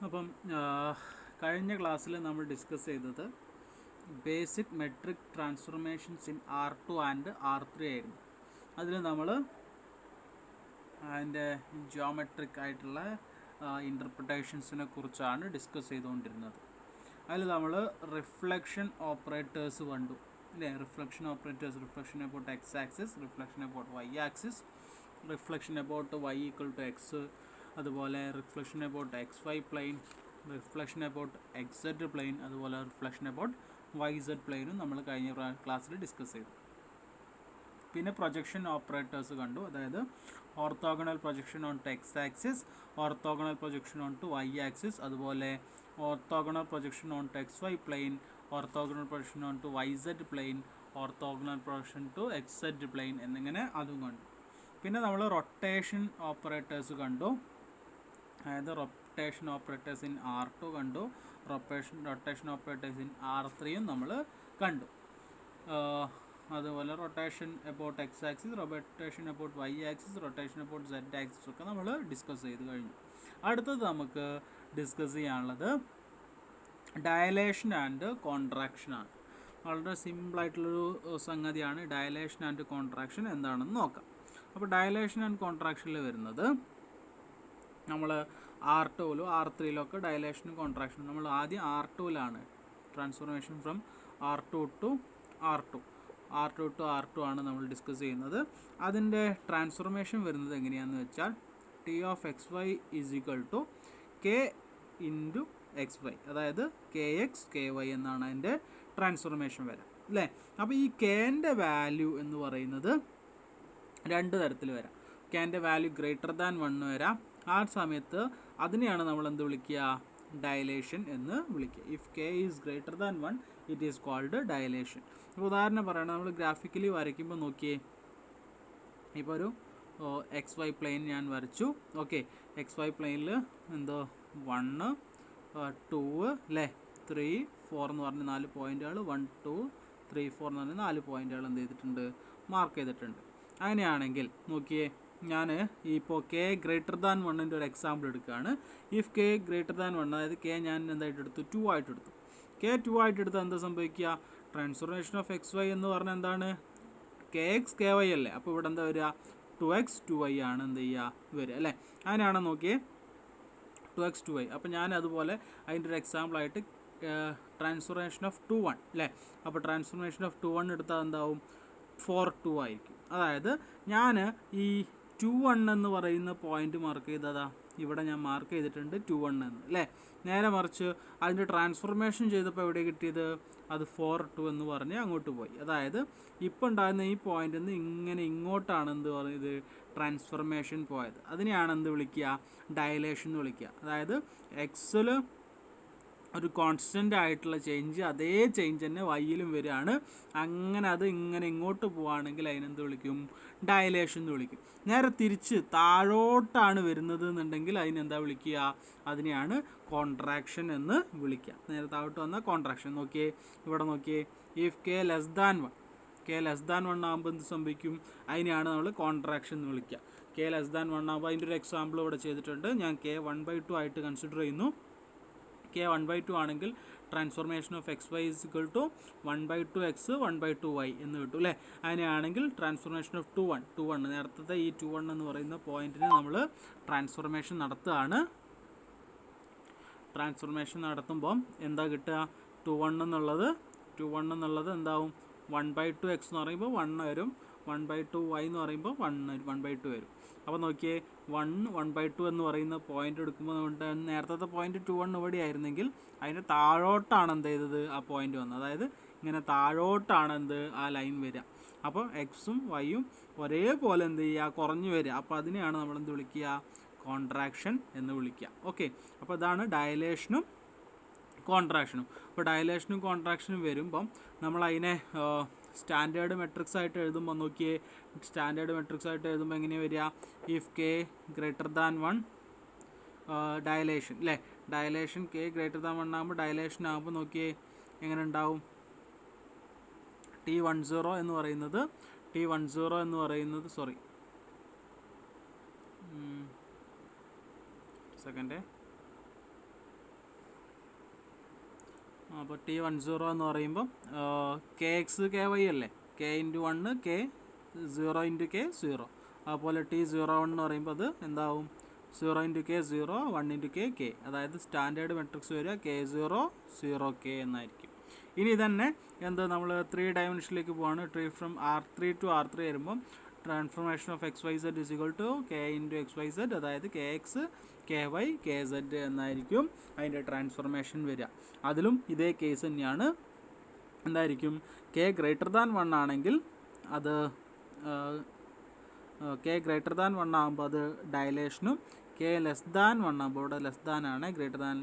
അപ്പം കഴിഞ്ഞ ക്ലാസ്സിൽ നമ്മൾ ഡിസ്കസ് ചെയ്തത് basic metric transformations in R2 and R3 ആയിരുന്നു. അതിൽ നമ്മൾ അതിൻ്റെ ജിയോമെട്രിക് ആയിട്ടുള്ള ഇൻ്റർപ്രിട്ടേഷൻസിനെ കുറിച്ചാണ് ഡിസ്കസ് ചെയ്തുകൊണ്ടിരുന്നത്. അതിൽ നമ്മൾ റിഫ്ലക്ഷൻ ഓപ്പറേറ്റേഴ്സ് കണ്ടു അല്ലേ? Reflection operators, reflection about X axis, reflection about Y axis, reflection about Y equal to X, അതുപോലെ reflection about X Y plane, reflection about X Z plane, അതുപോലെ റിഫ്ലക്ഷൻ അബൌട്ട് വൈ സെഡ് പ്ലെയിനും നമ്മൾ കഴിഞ്ഞ ക്ലാസ്സിൽ discuss ചെയ്തു. പിന്നെ projection operators കണ്ടു, അതായത് orthogonal projection on to X axis, orthogonal projection on to Y axis, അതുപോലെ orthogonal projection on to X Y plane, orthogonal projection on to Y Z plane, orthogonal projection to X Z plane എന്നിങ്ങനെ അതും കണ്ടു. പിന്നെ നമ്മൾ rotation operators കണ്ടു, അതായത് rotation operators in R2 കണ്ടു, rotation operators in R3യും നമ്മൾ കണ്ടു. അതുപോലെ rotation about X axis, rotation about Y axis, rotation about Z axis ഒക്കെ നമ്മൾ ഡിസ്കസ് ചെയ്ത് കഴിഞ്ഞു. അടുത്തത് നമുക്ക് ഡിസ്കസ് ചെയ്യാനുള്ളത് ഡയലേഷൻ ആൻഡ് കോൺട്രാക്ഷനാണ്. വളരെ സിമ്പിളായിട്ടുള്ളൊരു സംഗതിയാണ് ഡയലേഷൻ ആൻഡ് കോൺട്രാക്ഷൻ എന്താണെന്ന് നോക്കാം. അപ്പോൾ ഡയലേഷൻ ആൻഡ് കോൺട്രാക്ഷനിൽ വരുന്നത് നമ്മൾ R2ലും R3ലും ഒക്കെ ഡയലേഷനും കോൺട്രാക്ഷനും. നമ്മൾ ആദ്യം R2ലാണ് transformation from R2 to R2 ആണ് നമ്മൾ ഡിസ്കസ് ചെയ്യുന്നത്. അതിൻ്റെ ട്രാൻസ്ഫോർമേഷൻ വരുന്നത് എങ്ങനെയാണെന്ന് വെച്ചാൽ T of X Y is equal to K into X Y, അതായത് KX KY എന്നാണ് അതിൻ്റെ ട്രാൻസ്ഫോർമേഷൻ വരാം അല്ലേ? അപ്പോൾ ഈ Kൻ്റെ വാല്യൂ എന്ന് പറയുന്നത് രണ്ട് തരത്തിൽ വരാം. Kൻ്റെ വാല്യൂ ഗ്രേറ്റർ ദാൻ 1 വരാം. ആ സമയത്ത് അതിനെയാണ് നമ്മൾ എന്ത് വിളിക്കുക? ഡയലേഷൻ എന്ന് വിളിക്കുക. If K is greater than 1 it is called dilation. ഇപ്പോൾ ഉദാഹരണം പറയണം, നമ്മൾ ഗ്രാഫിക്കലി വരയ്ക്കുമ്പോൾ നോക്കിയേ, ഇപ്പോൾ ഒരു എക്സ് വൈ പ്ലെയിൻ ഞാൻ വരച്ചു. ഓക്കെ, എക്സ് വൈ പ്ലെയിനിൽ എന്തോ 1 2 അല്ലേ, 3 4 എന്ന് പറഞ്ഞ് 4 പോയിൻറ്റുകൾ, 1 2 3 4 എന്ന് പറഞ്ഞ് 4 പോയിൻറ്റുകൾ എന്ത് ചെയ്തിട്ടുണ്ട്? മാർക്ക് ചെയ്തിട്ടുണ്ട്. അങ്ങനെയാണെങ്കിൽ നോക്കിയേ, ഞാൻ ഇപ്പോൾ K ഗ്രേറ്റർ ദാൻ 1ൻ്റെ ഒരു എക്സാമ്പിൾ എടുക്കുകയാണ്. ഇഫ് K ഗ്രേറ്റർ ദാൻ 1, അതായത് K ഞാൻ എന്തായിട്ട് എടുത്തു? 2 ആയിട്ട് എടുത്തു. K 2 ആയിട്ട് എടുത്താൽ എന്താ സംഭവിക്കുക? ട്രാൻസ്ഫോർമേഷൻ ഓഫ് എക്സ് വൈ എന്ന് പറഞ്ഞാൽ എന്താണ്? KX KY അല്ലേ? അപ്പോൾ ഇവിടെ എന്താ വരിക? 2x 2y ആണ് എന്ത് ചെയ്യുക വരിക അല്ലേ? അങ്ങനെയാണോ നോക്കിയേ, 2x 2y. അപ്പോൾ ഞാൻ അതുപോലെ അതിൻ്റെ ഒരു എക്സാമ്പിളായിട്ട് ട്രാൻസ്ഫോർമേഷൻ ഓഫ് 2 1 അല്ലേ? അപ്പോൾ ട്രാൻസ്ഫോർമേഷൻ ഓഫ് 2 1 എടുത്താൽ എന്താവും? 4 2 ആയിരിക്കും. അതായത് ഞാൻ ഈ 2 1 എന്ന് പറയുന്ന പോയിന്റ് മാർക്ക് ചെയ്തതാ, ഇവിടെ ഞാൻ മാർക്ക് ചെയ്തിട്ടുണ്ട് 2 1 എന്ന് അല്ലേ? നേരെ മറിച്ച് അതിൻ്റെ ട്രാൻസ്ഫോർമേഷൻ ചെയ്തപ്പോൾ എവിടെ കിട്ടിയത്? അത് 4 2 എന്ന് പറഞ്ഞ് അങ്ങോട്ട് പോയി. അതായത് ഇപ്പോൾ ഉണ്ടാകുന്ന ഈ പോയിന്റിൽ നിന്ന് ഇങ്ങനെ ഇങ്ങോട്ടാണ് എന്ത് പറയുന്നത്? ട്രാൻസ്ഫോർമേഷൻ പോയത്. അതിനെയാണ് എന്ത് വിളിക്കുക? ഡയലേഷൻ എന്ന് വിളിക്കുക. അതായത് എക്സിൽ ഒരു കോൺസ്റ്റൻ്റ് ആയിട്ടുള്ള ചേഞ്ച്, അതേ ചേഞ്ച് തന്നെ വൈയിലും വരികയാണ്. അങ്ങനെ അത് ഇങ്ങനെ ഇങ്ങോട്ട് പോവുകയാണെങ്കിൽ അതിനെന്ത് വിളിക്കും? ഡയലേഷൻ എന്ന് വിളിക്കും. നേരെ തിരിച്ച് താഴോട്ടാണ് വരുന്നത് എന്നുണ്ടെങ്കിൽ അതിനെന്താ വിളിക്കുക? അതിനെയാണ് കോൺട്രാക്ഷൻ എന്ന് വിളിക്കുക. നേരെ താഴോട്ട് വന്നാൽ കോൺട്രാക്ഷൻ. നോക്കിയേ, ഇവിടെ നോക്കിയേ, ഇഫ് K ലെസ് ദാൻ 1 ആകുമ്പോൾ എന്ത് സംഭവിക്കും? അതിനെയാണ് നമ്മൾ കോൺട്രാക്ഷൻ എന്ന് വിളിക്കുക. K ലെസ് ദാൻ 1 ആകുമ്പോൾ അതിൻ്റെ ഒരു എക്സാമ്പിൾ ഇവിടെ ചെയ്തിട്ടുണ്ട്. ഞാൻ K 1/2 ആയിട്ട് കൺസിഡർ ചെയ്യുന്നു. K 1/2 ആണെങ്കിൽ transformation of X Y is equal to 1/2 x 1/2 y എന്ന് കിട്ടും അല്ലേ? അങ്ങനെയാണെങ്കിൽ ട്രാൻസ്ഫോർമേഷൻ ഓഫ് 2 1 നേരത്തെ ഈ 2 1 എന്ന് പറയുന്ന പോയിന്റിന് നമ്മൾ ട്രാൻസ്ഫോർമേഷൻ നടത്തുകയാണ്. ട്രാൻസ്ഫോർമേഷൻ നടത്തുമ്പം എന്താ കിട്ടുക? 2 1 എന്നുള്ളത് എന്താവും? 1/2 x എന്ന് പറയുമ്പോൾ 1 വരും, 1/2 y എന്ന് പറയുമ്പോൾ 1/2 വരും. അപ്പോൾ നോക്കിയേ, 1/2 എന്ന് പറയുന്ന പോയിന്റ് എടുക്കുമ്പോൾ നമ്മുടെ നേരത്തെ പോയിന്റ് 2 1 ഇവിടെ ആയിരുന്നെങ്കിൽ അതിൻ്റെ താഴോട്ടാണ് എന്ത് ചെയ്തത്? ആ പോയിന്റ് വന്നത്. അതായത് ഇങ്ങനെ താഴോട്ടാണ് ആ ലൈൻ വരിക. അപ്പോൾ എക്സും വൈയും ഒരേപോലെ എന്ത് ചെയ്യുക? കുറഞ്ഞു വരിക. അപ്പോൾ അതിനെയാണ് നമ്മൾ എന്ത് വിളിക്കുക? കോൺട്രാക്ഷൻ എന്ന് വിളിക്കുക. ഓക്കെ, അപ്പോൾ ഇതാണ് ഡയലേഷനും കോൺട്രാക്ഷനും. അപ്പോൾ ഡയലേഷനും കോൺട്രാക്ഷനും വരുമ്പം നമ്മൾ അതിനെ സ്റ്റാൻഡേർഡ് മെട്രിക്സ് ആയിട്ട് എഴുതുമ്പോൾ നോക്കിയേ, സ്റ്റാൻഡേർഡ് മെട്രിക്സ് ആയിട്ട് എഴുതുമ്പോൾ എങ്ങനെയാണ് വരിക? If K greater than 1 dilation അല്ലേ? ഡയലേഷൻ K ഗ്രേറ്റർ ദാൻ 1 ആകുമ്പോൾ ഡയലേഷൻ ആകുമ്പോൾ നോക്കിയേ എങ്ങനെ ഉണ്ടാവും? T10 എന്ന് പറയുന്നത് സോറി സെക്കൻഡ് അപ്പോൾ T10 എന്ന് പറയുമ്പോൾ കെ എക്സ് കെ വൈ അല്ലേ, K into 1 K 0 into K 0. അതുപോലെ T01 എന്ന് പറയുമ്പോൾ അത് എന്താവും 0 into K 0 1 into K K, അതായത് സ്റ്റാൻഡേർഡ് മെട്രിക്സ് വരിക K0 0 കെ എന്നായിരിക്കും. ഇനി തന്നെ എന്താ നമ്മൾ 3 ഡയമെൻഷനിലേക്ക് പോവാണ്. Tree from R3 to R3 വരുമ്പം transformation of X Y Z is equal to K into X Y Z, അതായത് K X K Y K Z എന്നായിരിക്കും അതിൻ്റെ ട്രാൻസ്ഫോർമേഷൻ വരിക. അതിലും ഇതേ കേസ് തന്നെയാണ്. എന്തായിരിക്കും കെ ഗ്രേറ്റർ ദാൻ 1 ആണെങ്കിൽ അത് കെ ഗ്രേറ്റർ ദാൻ 1 ആകുമ്പോൾ അത് ഡയലേഷനും, കെ ലെസ് ദാൻ 1 ആകുമ്പോൾ ഇവിടെ ലെസ് ദാൻ ആണ്,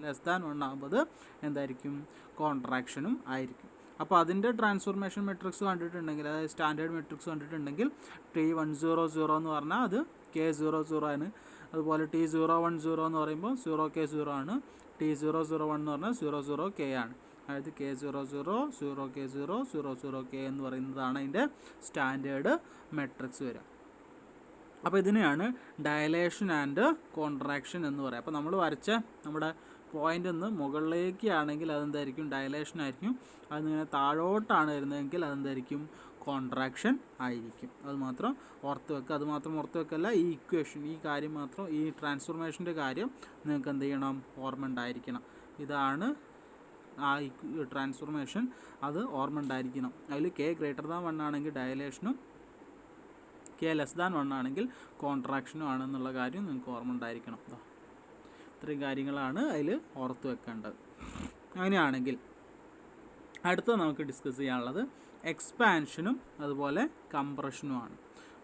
ലെസ് ദാൻ 1 ആകുമ്പോൾ അത് എന്തായിരിക്കും കോൺട്രാക്ഷനും ആയിരിക്കും. അപ്പോൾ അതിൻ്റെ ട്രാൻസ്ഫോർമേഷൻ മെട്രിക്സ് കണ്ടിട്ടുണ്ടെങ്കിൽ, അതായത് സ്റ്റാൻഡേർഡ് മെട്രിക്സ് കണ്ടിട്ടുണ്ടെങ്കിൽ T100 എന്ന് പറഞ്ഞാൽ അത് K00 ആണ്. അതുപോലെ T010 എന്ന് പറയുമ്പോൾ 0K0 ആണ്. T001 എന്ന് പറഞ്ഞാൽ 00K ആണ്. അതായത് K00 0K0 00K എന്ന് പറയുന്നതാണ് അതിൻ്റെ സ്റ്റാൻഡേർഡ് മെട്രിക്സ് വരിക. അപ്പോൾ ഇതിനെയാണ് ഡയലേഷൻ ആൻഡ് കോൺട്രാക്ഷൻ എന്ന് പറയുക. അപ്പോൾ നമ്മൾ വരച്ച നമ്മുടെ പോയിൻ്റ് നിന്ന് മുകളിലേക്ക് ആണെങ്കിൽ അതെന്തായിരിക്കും ഡയലേഷൻ ആയിരിക്കും, അതിങ്ങനെ താഴോട്ടാണ് വരുന്നതെങ്കിൽ അതെന്തായിരിക്കും കോൺട്രാക്ഷൻ ആയിരിക്കും. അത് മാത്രം ഓർത്ത് വെക്കുക. അത് മാത്രം ഓർത്ത് വെക്കല്ല, ഈ ഇക്വേഷൻ, ഈ കാര്യം മാത്രം, ഈ ട്രാൻസ്ഫോർമേഷൻ്റെ കാര്യം നിങ്ങൾക്ക് എന്ത് ചെയ്യണം, ഓർമ്മ ഉണ്ടായിരിക്കണം. ഇതാണ് ആ ട്രാൻസ്ഫോർമേഷൻ, അത് ഓർമ്മ ഉണ്ടായിരിക്കണം. അതിൽ കെ ഗ്രേറ്റർ ദാൻ 1 ആണെങ്കിൽ ഡയലേഷനും കെ ലെസ് ദാൻ 1 ആണെങ്കിൽ കോൺട്രാക്ഷനും ആണെന്നുള്ള കാര്യം നിങ്ങൾക്ക് ഓർമ്മ ഉണ്ടായിരിക്കണം. ഇത്രയും കാര്യങ്ങളാണ് അതിൽ ഓർത്ത് വെക്കേണ്ടത്. അങ്ങനെയാണെങ്കിൽ അടുത്ത നമുക്ക് ഡിസ്കസ് ചെയ്യാനുള്ളത് എക്സ്പാൻഷനും അതുപോലെ കംപ്രഷനുമാണ്.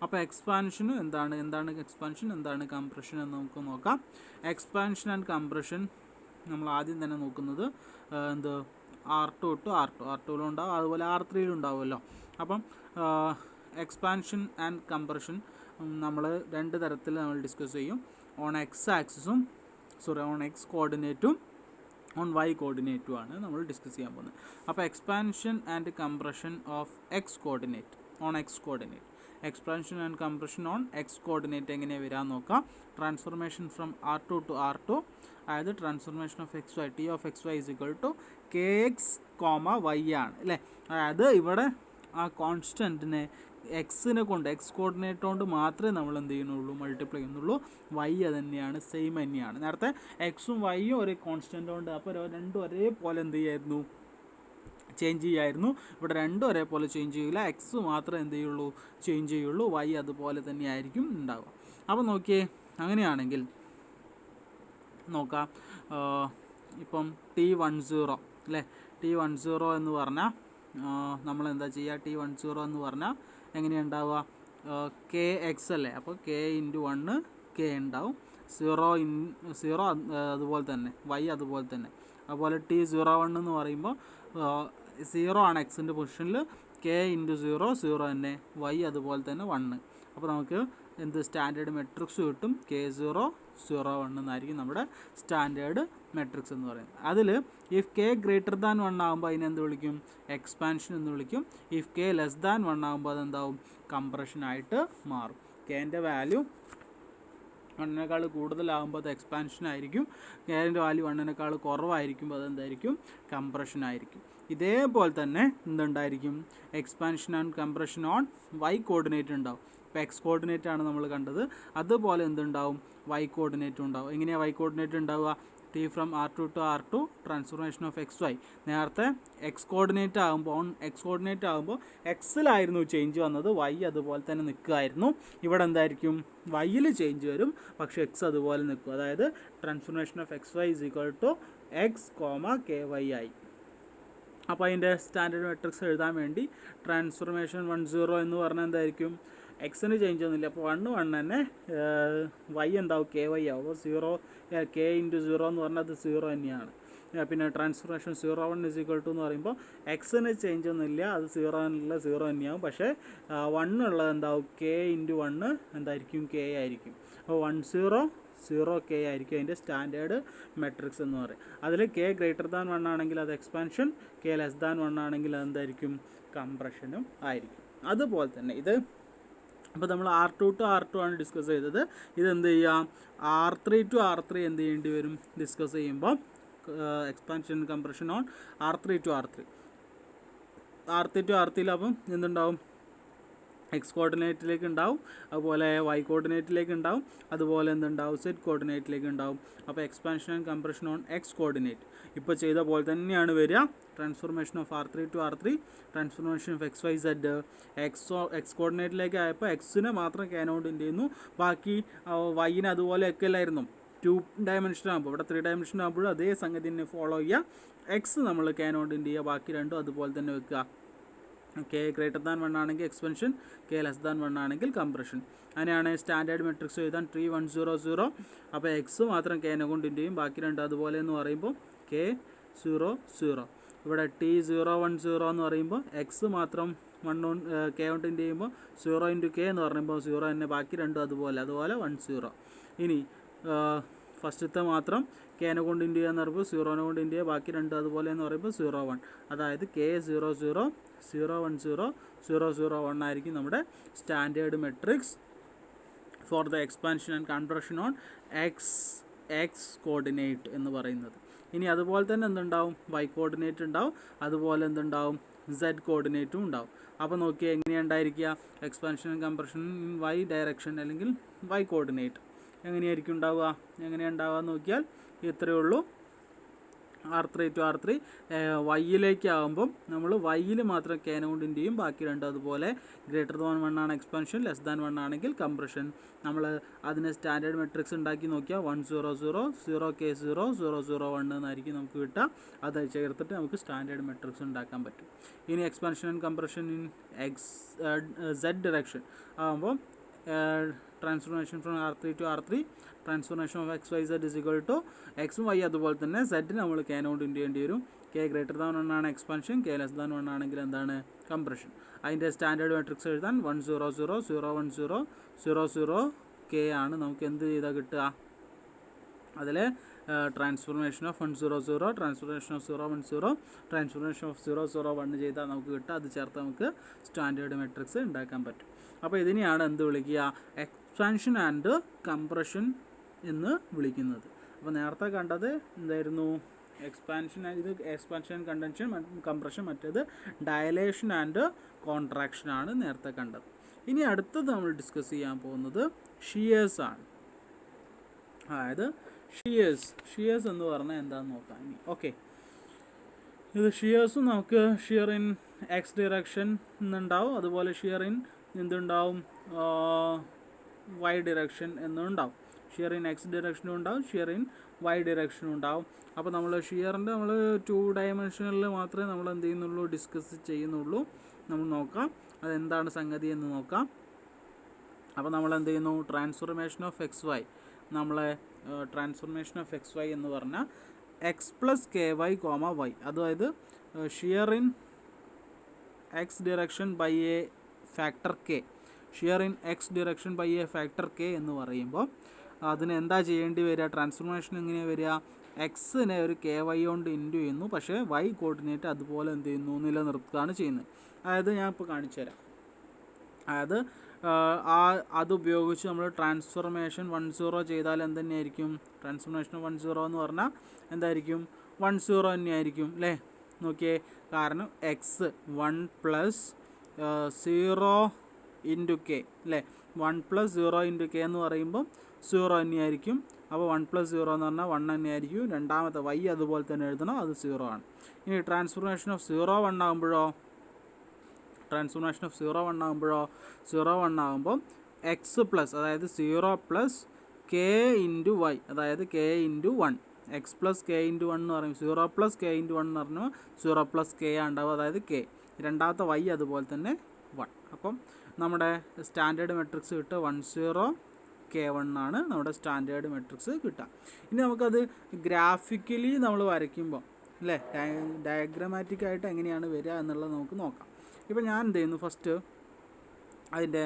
അപ്പോൾ എക്സ്പാൻഷനും എന്താണ് എക്സ്പാൻഷൻ, എന്താണ് കംപ്രഷൻ എന്ന് നമുക്ക് നോക്കാം. എക്സ്പാൻഷൻ ആൻഡ് കംപ്രഷൻ നമ്മൾ ആദ്യം തന്നെ നോക്കുന്നത് R2 ടു R2 ഉണ്ടാവും, അതുപോലെ R3 ഉണ്ടാവുമല്ലോ. അപ്പം എക്സ്പാൻഷൻ ആൻഡ് കംപ്രഷൻ നമ്മൾ രണ്ട് തരത്തിൽ നമ്മൾ ഡിസ്കസ് ചെയ്യും. ഓൺ എക്സ് കോർഡിനേറ്റും ഓൺ വൈ കോർഡിനേറ്റുമാണ് നമ്മൾ ഡിസ്കസ് ചെയ്യാൻ പോകുന്നത്. അപ്പോൾ expansion and compression of X coordinate on X coordinate, expansion and compression on X coordinate എങ്ങനെയാണ് വരാൻ നോക്കാം. Transformation from R2 to R2, അതായത് transformation of X Y, T of X Y is equal to K X comma Y ആണ് അല്ലേ. അതായത് ഇവിടെ ആ കോൺസ്റ്റൻറ്റിനെ എക്സിനെ കൊണ്ട്, എക്സ് കോർഡിനേറ്റ് കൊണ്ട് മാത്രമേ നമ്മൾ എന്ത് ചെയ്യുന്നുള്ളൂ, മൾട്ടിപ്ലൈ ചെയ്യുന്നുള്ളൂ. വൈ അത് തന്നെയാണ്, സെയിം തന്നെയാണ്. നേരത്തെ എക്സും വൈയും ഒരേ കോൺസ്റ്റൻ്റ് കൊണ്ട്, അപ്പോൾ രണ്ടും ഒരേപോലെ എന്ത് ചെയ്യായിരുന്നു, ചേഞ്ച് ചെയ്യായിരുന്നു. ഇവിടെ രണ്ടും ഒരേപോലെ ചേഞ്ച് ചെയ്യില്ല, എക്സ് മാത്രമേ എന്ത് ചെയ്യുള്ളൂ, ചേഞ്ച് ചെയ്യുള്ളൂ. വൈ അതുപോലെ തന്നെ ആയിരിക്കും ഉണ്ടാവുക. അപ്പോൾ നോക്കിയേ, അങ്ങനെയാണെങ്കിൽ നോക്കാം. ഇപ്പം T10 അല്ലേ, T10 എന്ന് പറഞ്ഞാൽ നമ്മളെന്താ ചെയ്യുക, T10 എന്ന് പറഞ്ഞാൽ എങ്ങനെയാണ് ഉണ്ടാവുക, കെ എക്സ് അല്ലേ, അപ്പോൾ കെ ഇൻറ്റു 1 കെ ഉണ്ടാവും, 0 അതുപോലെ തന്നെ, വൈ അതുപോലെ തന്നെ. അതുപോലെ T01 എന്ന് പറയുമ്പോൾ 0 ആണ് എക്സിൻ്റെ പൊസിഷനിൽ, കെ ഇൻറ്റു 0 തന്നെ, വൈ അതുപോലെ തന്നെ 1. അപ്പോൾ നമുക്ക് സ്റ്റാൻഡേർഡ് മെട്രിക്സ് കിട്ടും, K0 0 എന്നായിരിക്കും നമ്മുടെ സ്റ്റാൻഡേർഡ് മെട്രിക്സ് എന്ന് പറയുന്നത്. അതിൽ ഇഫ് കെ ഗ്രേറ്റർ ദാൻ 1 ആകുമ്പോൾ അതിനെന്ത് വിളിക്കും, എക്സ്പാൻഷൻ എന്ന് വിളിക്കും. ഇഫ് കെ ലെസ് ദാൻ 1 ആകുമ്പോൾ അതെന്താവും, കംപ്രഷനായിട്ട് മാറും. കെൻ്റെ വാല്യൂ 1നേക്കാൾ കൂടുതലാകുമ്പോൾ അത് എക്സ്പാൻഷൻ ആയിരിക്കും, കെൻ്റെ വാല്യൂ 1നേക്കാൾ കുറവായിരിക്കുമ്പോൾ അതെന്തായിരിക്കും, കംപ്രഷൻ ആയിരിക്കും. ഇതേപോലെ തന്നെ എന്തുണ്ടായിരിക്കും, expansion and compression on Y coordinate ഉണ്ടാവും. ഇപ്പോൾ എക്സ് കോർഡിനേറ്റ് ആണ് നമ്മൾ കണ്ടത്, അതുപോലെ എന്തുണ്ടാവും, വൈ കോർഡിനേറ്റ് ഉണ്ടാവും. എങ്ങനെയാണ് വൈ കോർഡിനേറ്റ് ഉണ്ടാവുക, T from R2 to R2 transformation of X Y. നേരത്തെ എക്സ് കോർഡിനേറ്റ് ആകുമ്പോൾ, ഓൺ എക്സ് കോർഡിനേറ്റ് ആകുമ്പോൾ എക്സിലായിരുന്നു ചേഞ്ച് വന്നത്, വൈ അതുപോലെ തന്നെ നിൽക്കുമായിരുന്നു. ഇവിടെ എന്തായിരിക്കും, വൈയിൽ ചേഞ്ച് വരും, പക്ഷേ എക്സ് അതുപോലെ നിൽക്കും. അതായത് transformation of X Y is equal to X comma K Y ആയി. അപ്പോൾ അതിൻ്റെ സ്റ്റാൻഡേർഡ് മെട്രിക്സ് എഴുതാൻ വേണ്ടി ട്രാൻസ്ഫോർമേഷൻ 10 എന്ന് പറഞ്ഞാൽ എന്തായിരിക്കും, എക്സിന് ചേഞ്ച് ഒന്നുമില്ല, അപ്പോൾ 1 തന്നെ, വൈ എന്താവും, കെ വൈ ആവും. അപ്പോൾ 0 കെ ഇൻറ്റു 0 എന്ന് പറഞ്ഞാൽ അത് 0 തന്നെയാണ്. പിന്നെ ട്രാൻസ്ഫോർമേഷൻ 01 ഇസ് ഈക്വൽ ടു എന്ന് പറയുമ്പോൾ എക്സിന് ചേഞ്ച് ഒന്നുമില്ല, അത് 0 തന്നെയാവും. പക്ഷേ 1 ഉള്ളത് എന്താവും, കെ ഇൻറ്റു 1 എന്തായിരിക്കും, കെ ആയിരിക്കും. അപ്പോൾ 10 കെ ആയിരിക്കും അതിൻ്റെ സ്റ്റാൻഡേർഡ് മെട്രിക്സ് എന്ന് പറയും. അതിൽ കെ ഗ്രേറ്റർ ദാൻ 1 ആണെങ്കിൽ അത് എക്സ്പാൻഷൻ, കെ ലെസ് ദാൻ 1 ആണെങ്കിൽ അതെന്തായിരിക്കും, കംപ്രഷനും ആയിരിക്കും. അതുപോലെ തന്നെ ഇത്, അപ്പോൾ നമ്മൾ R2 ടു R2 ആണ് ഡിസ്കസ് ചെയ്തത്. ഇതെന്ത് ചെയ്യാം, R3 ടു R3 എന്ത് ചെയ്യേണ്ടി വരും, ഡിസ്കസ് ചെയ്യുമ്പോൾ expansion compression on R3 to R3. R3 to R3 അപ്പം എന്തുണ്ടാവും, എക്സ് കോർഡിനേറ്റിലേക്ക് ഉണ്ടാവും, അതുപോലെ വൈ കോർഡിനേറ്റിലേക്ക് ഉണ്ടാവും, അതുപോലെ എന്തുണ്ടാവും സെഡ് കോർഡിനേറ്റിലേക്ക് ഉണ്ടാവും. അപ്പോൾ expansion and compression on X coordinate ഇപ്പോൾ ചെയ്ത പോലെ തന്നെയാണ് വരിക. Transformation of R3 to R3, transformation of XYZ. X കോർഡിനേറ്റിലേക്ക് ആയപ്പോൾ എക്സിനെ മാത്രം കാനോണ്ട് ചെയ്യുന്നു, ബാക്കി വൈനെ അതുപോലെയൊക്കെ അല്ലായിരുന്നു. 2 dimension ആകുമ്പോൾ ഇവിടെ 3 dimension ആകുമ്പോഴും അതേ സംഗതി തന്നെ ഫോളോ ചെയ്യുക. എക്സ് നമ്മൾ കാനോണ്ട് ചെയ്യുക, ബാക്കി രണ്ടും അതുപോലെ തന്നെ വെക്കുക. കെ ഗ്രേറ്റർ ദാൻ 1 ആണെങ്കിൽ എക്സ്പെൻഷൻ, കെ ലെസ് ദാൻ 1 ആണെങ്കിൽ കംപ്രഷൻ. അങ്ങനെയാണ് സ്റ്റാൻഡേർഡ് മെട്രിക്സ് എഴുതാൻ 3 1 0 0. അപ്പോൾ എക്സ് മാത്രം കെനെ കൊണ്ട് ചെയ്യും, ബാക്കി രണ്ട് അതുപോലെ എന്ന് പറയുമ്പോൾ കെ 0 0. ഇവിടെ T 0 1 0 എന്ന് പറയുമ്പോൾ എക്സ് മാത്രം 1 കെ കൊണ്ട് ചെയ്യുമ്പോൾ 0 × കെ എന്ന് പറയുമ്പോൾ 0 തന്നെ, ബാക്കി രണ്ടും അതുപോലെ 1 0. ഇനി ഫസ്റ്റത്തെ മാത്രം കെനെ കൊണ്ട് ചെയ്യുക എന്ന് പറയുമ്പോൾ 0നെ കൊണ്ട് ചെയ്യുക, ബാക്കി രണ്ടും അതുപോലെ എന്ന് പറയുമ്പോൾ 0 1. അതായത് കെ 0 0 0 1 0 0 0 1 ആയിരിക്കും നമ്മുടെ standard matrix for the expansion and compression on X coordinate എന്ന് പറയുന്നത്. ഇനി അതുപോലെ തന്നെ എന്തുണ്ടാവും, വൈ കോർഡിനേറ്റ് ഉണ്ടാവും, അതുപോലെ എന്തുണ്ടാവും സെഡ് കോർഡിനേറ്റും ഉണ്ടാവും. അപ്പോൾ നോക്കിയാൽ എങ്ങനെയാണ് ഉണ്ടായിരിക്കുക, expansion and compression in Y direction അല്ലെങ്കിൽ വൈ കോർഡിനേറ്റ് എങ്ങനെയായിരിക്കും ഉണ്ടാവുക, നോക്കിയാൽ ഇത്രയേ ഉള്ളൂ. R3 to R3 വൈയിലേക്ക് ആകുമ്പം നമ്മൾ വൈയിൽ മാത്രം കെനെ കൊണ്ട് ചെയ്യും, ബാക്കി രണ്ടും അതുപോലെ. ഗ്രേറ്റർ ദാൻ 1 ആണ് എക്സ്പാൻഷൻ, ലെസ് ദാൻ 1 ആണെങ്കിൽ കംപ്രഷൻ. നമ്മൾ അതിനെ സ്റ്റാൻഡേർഡ് മെട്രിക്സ് ഉണ്ടാക്കി നോക്കിയാൽ 1 0 0 0 K 0 0 0 1 എന്നായിരിക്കും നമുക്ക് കിട്ടുക. അത് ചേർത്തിട്ട് നമുക്ക് സ്റ്റാൻഡേർഡ് മെട്രിക്സ് ഉണ്ടാക്കാൻ പറ്റും. ഇനി expansion and compression in Z direction ആകുമ്പോൾ transformation from R3 to R3, transformation of XYZ is equal to എക്സും വൈ അതുപോലെ തന്നെ സെഡ് നമ്മൾ കെനോണ്ട് ചെയ്യേണ്ടി വരും. കെ ഗ്രേറ്റർ ദാൻ 1 ആണ് എക്സ്പാൻഷൻ, കെ ലെസ് ദാൻ 1 ആണെങ്കിൽ എന്താണ് കംപ്രഷൻ. അതിൻ്റെ സ്റ്റാൻഡേർഡ് മെട്രിക്സ് എഴുതാൻ 1 0 0 0 1 0 0 0 കെ ആണ് നമുക്ക് എന്ത് ചെയ്താൽ കിട്ടുക, അതിൽ transformation of 1 0 0, transformation of 0 1 0, transformation of 0 0 1 ചെയ്താൽ നമുക്ക് കിട്ടുക. അത് ചേർത്ത് നമുക്ക് സ്റ്റാൻഡേർഡ് മെട്രിക്സ് ഉണ്ടാക്കാൻ പറ്റും. അപ്പോൾ ഇതിനെയാണ് എന്ത് വിളിക്കുക, എക്സ്പാൻഷൻ ആൻഡ് കംപ്രഷൻ എന്ന് വിളിക്കുന്നത്. അപ്പോൾ നേരത്തെ കണ്ടത് എന്തായിരുന്നു, എക്സ്പാൻഷൻ, ഇത് എക്സ്പാൻഷൻ ആൻഡ് കംപ്രഷൻ, മറ്റേത് ഡയലേഷൻ ആൻഡ് കോൺട്രാക്ഷൻ ആണ് നേരത്തെ കണ്ടത്. ഇനി അടുത്തത് നമ്മൾ ഡിസ്കസ് ചെയ്യാൻ പോകുന്നത് ഷിയേഴ്സ് ആണ്. അതായത് ഷിയേഴ്സ് എന്ന് പറഞ്ഞാൽ എന്താണെന്ന് നോക്കാം ഇനി. ഓക്കെ, ഇത് ഷിയേഴ്സും നമുക്ക് ഷിയർ ഇൻ എക്സ് ഡിറക്ഷൻ എന്നുണ്ടാവും, അതുപോലെ ഷിയർ ഇൻ എന്തുണ്ടാവും വൈ ഡിറക്ഷൻ എന്നുണ്ടാവും. ഷിയർ ഇൻ എക്സ് ഡിറക്ഷനും ഉണ്ടാവും, ഷിയർ ഇൻ വൈ ഡിറക്ഷനും ഉണ്ടാവും. അപ്പോൾ നമ്മൾ ഷിയറിൻ്റെ 2 ഡയമെൻഷനിൽ മാത്രമേ നമ്മൾ എന്ത് ചെയ്യുന്നുള്ളൂ, ഡിസ്കസ് ചെയ്യുന്നുള്ളൂ. നമ്മൾ നോക്കാം അതെന്താണ് സംഗതി എന്ന് നോക്കാം. അപ്പോൾ നമ്മൾ എന്ത് ചെയ്യുന്നു, ട്രാൻസ്ഫോർമേഷൻ ഓഫ് XY, നമ്മളെ ട്രാൻസ്ഫോർമേഷൻ ഓഫ് XY എന്ന് പറഞ്ഞാൽ എക്സ് പ്ലസ് KY, Y, അതായത് shear in X direction by a factor K, shear in X direction by a factor K എന്ന് പറയുമ്പോൾ അതിന് എന്താ ചെയ്യേണ്ടി വരിക, ട്രാൻസ്ഫോർമേഷൻ എങ്ങനെയാണ് വരിക, എക്സിനെ ഒരു KY കൊണ്ട് ഇൻറ്റു ചെയ്യുന്നു, പക്ഷേ വൈ കോർഡിനേറ്റ് അതുപോലെ എന്ത് ചെയ്യുന്നു, നിലനിർത്തുകയാണ് ചെയ്യുന്നത്. അതായത് ഞാൻ ഇപ്പോൾ കാണിച്ചു തരാം. അതായത് അതുപയോഗിച്ച് നമ്മൾ ട്രാൻസ്ഫോർമേഷൻ 1 0 ചെയ്താൽ എന്ത് തന്നെയായിരിക്കും, ട്രാൻസ്ഫോർമേഷൻ 1 0 എന്ന് പറഞ്ഞാൽ എന്തായിരിക്കും, 1 0 തന്നെയായിരിക്കും അല്ലേ. നോക്കിയേ, കാരണം എക്സ് 1 + 0 × K അല്ലേ, 1 + 0 × K എന്ന് പറയുമ്പോൾ 0 തന്നെയായിരിക്കും. അപ്പോൾ 1 + 0 എന്ന് പറഞ്ഞാൽ 1 തന്നെയായിരിക്കും. രണ്ടാമത്തെ വൈ അതുപോലെ തന്നെ എഴുതണം, അത് 0 ആണ്. ഇനി ട്രാൻസ്ഫോർമേഷൻ ഓഫ് 0 1 ആകുമ്പോഴോ, ട്രാൻസ്ഫോർമേഷൻ ഓഫ് 0 1 ആകുമ്പോൾ എക്സ് പ്ലസ്, അതായത് 0 + K × Y, അതായത് K × 1, എക്സ് പ്ലസ് K × 1 എന്ന് പറയുമ്പോൾ 0 + K × 1 എന്ന് പറഞ്ഞാൽ 0 + K ഉണ്ടാവും, അതായത് K. രണ്ടാമത്തെ വൈ അതുപോലെ തന്നെ 1. അപ്പം നമ്മുടെ സ്റ്റാൻഡേർഡ് മെട്രിക്സ് കിട്ടുക 1 0 K 1 ആണ് നമ്മുടെ സ്റ്റാൻഡേർഡ് മെട്രിക്സ് കിട്ടുക. ഇനി നമുക്കത് ഗ്രാഫിക്കലി നമ്മൾ വരയ്ക്കുമ്പോൾ അല്ലേ, ഡയഗ്രമാറ്റിക് ആയിട്ട് എങ്ങനെയാണ് വരിക എന്നുള്ളത് നമുക്ക് നോക്കാം. ഇപ്പോൾ ഞാൻ എന്ത് ചെയ്യുന്നു, ഫസ്റ്റ് അതിൻ്റെ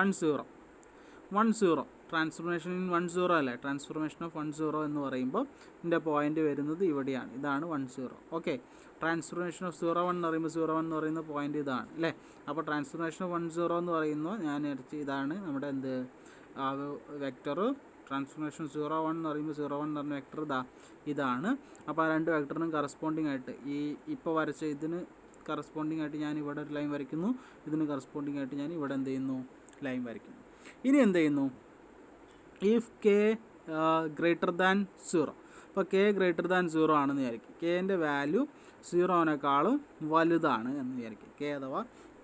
1 0 ട്രാൻസ്ഫോർമേഷൻ ഇൻ 1 0 അല്ലേ, ട്രാൻസ്ഫോർമേഷൻ ഓഫ് 1 0 എന്ന് പറയുമ്പോൾ ഇതിൻ്റെ പോയിൻ്റ് വരുന്നത് ഇവിടെയാണ്, ഇതാണ് 1 0. ഓക്കെ, ട്രാൻസ്ഫോർമേഷൻ ഓഫ് 0 1 എന്ന് പറയുമ്പോൾ 0 1 എന്ന് പറയുന്ന പോയിൻ്റ് ഇതാണ് അല്ലേ. അപ്പോൾ ട്രാൻസ്ഫോർമേഷൻ ഓഫ് 1 0 എന്ന് പറയുമ്പോൾ ഞാൻ ഇതാണ് നമ്മുടെ വെക്ടർ ട്രാൻസ്ഫോർമേഷൻ 0 1 എന്ന് പറയുമ്പോൾ 0 1 എന്ന് പറഞ്ഞ വെക്ടർ ഇതാണ്. അപ്പോൾ ആ രണ്ട് വെക്ടറിനും കറസ്പോണ്ടിങ് ആയിട്ട് ഈ ഇപ്പോൾ വരച്ച ഇതിന് കറസ്പോണ്ടിങ് ആയിട്ട് ഞാൻ ഇവിടെ ഒരു ലൈൻ വരയ്ക്കുന്നു, ഇതിന് കറസ്പോണ്ടിങ് ആയിട്ട് ഞാൻ ഇവിടെ എന്ത് ചെയ്യുന്നു, ലൈൻ വരയ്ക്കുന്നു. ഇനി എന്ത് ചെയ്യുന്നു, ഇഫ് കെ ഗ്രേറ്റർ ദാൻ 0, അപ്പോൾ കെ ഗ്രേറ്റർ ദാൻ 0 ആണെന്ന് വിചാരിക്കും. കെൻ്റെ വാല്യൂ 0-നേക്കാളും വലുതാണ് എന്ന് വിചാരിക്കും. കെ അഥവാ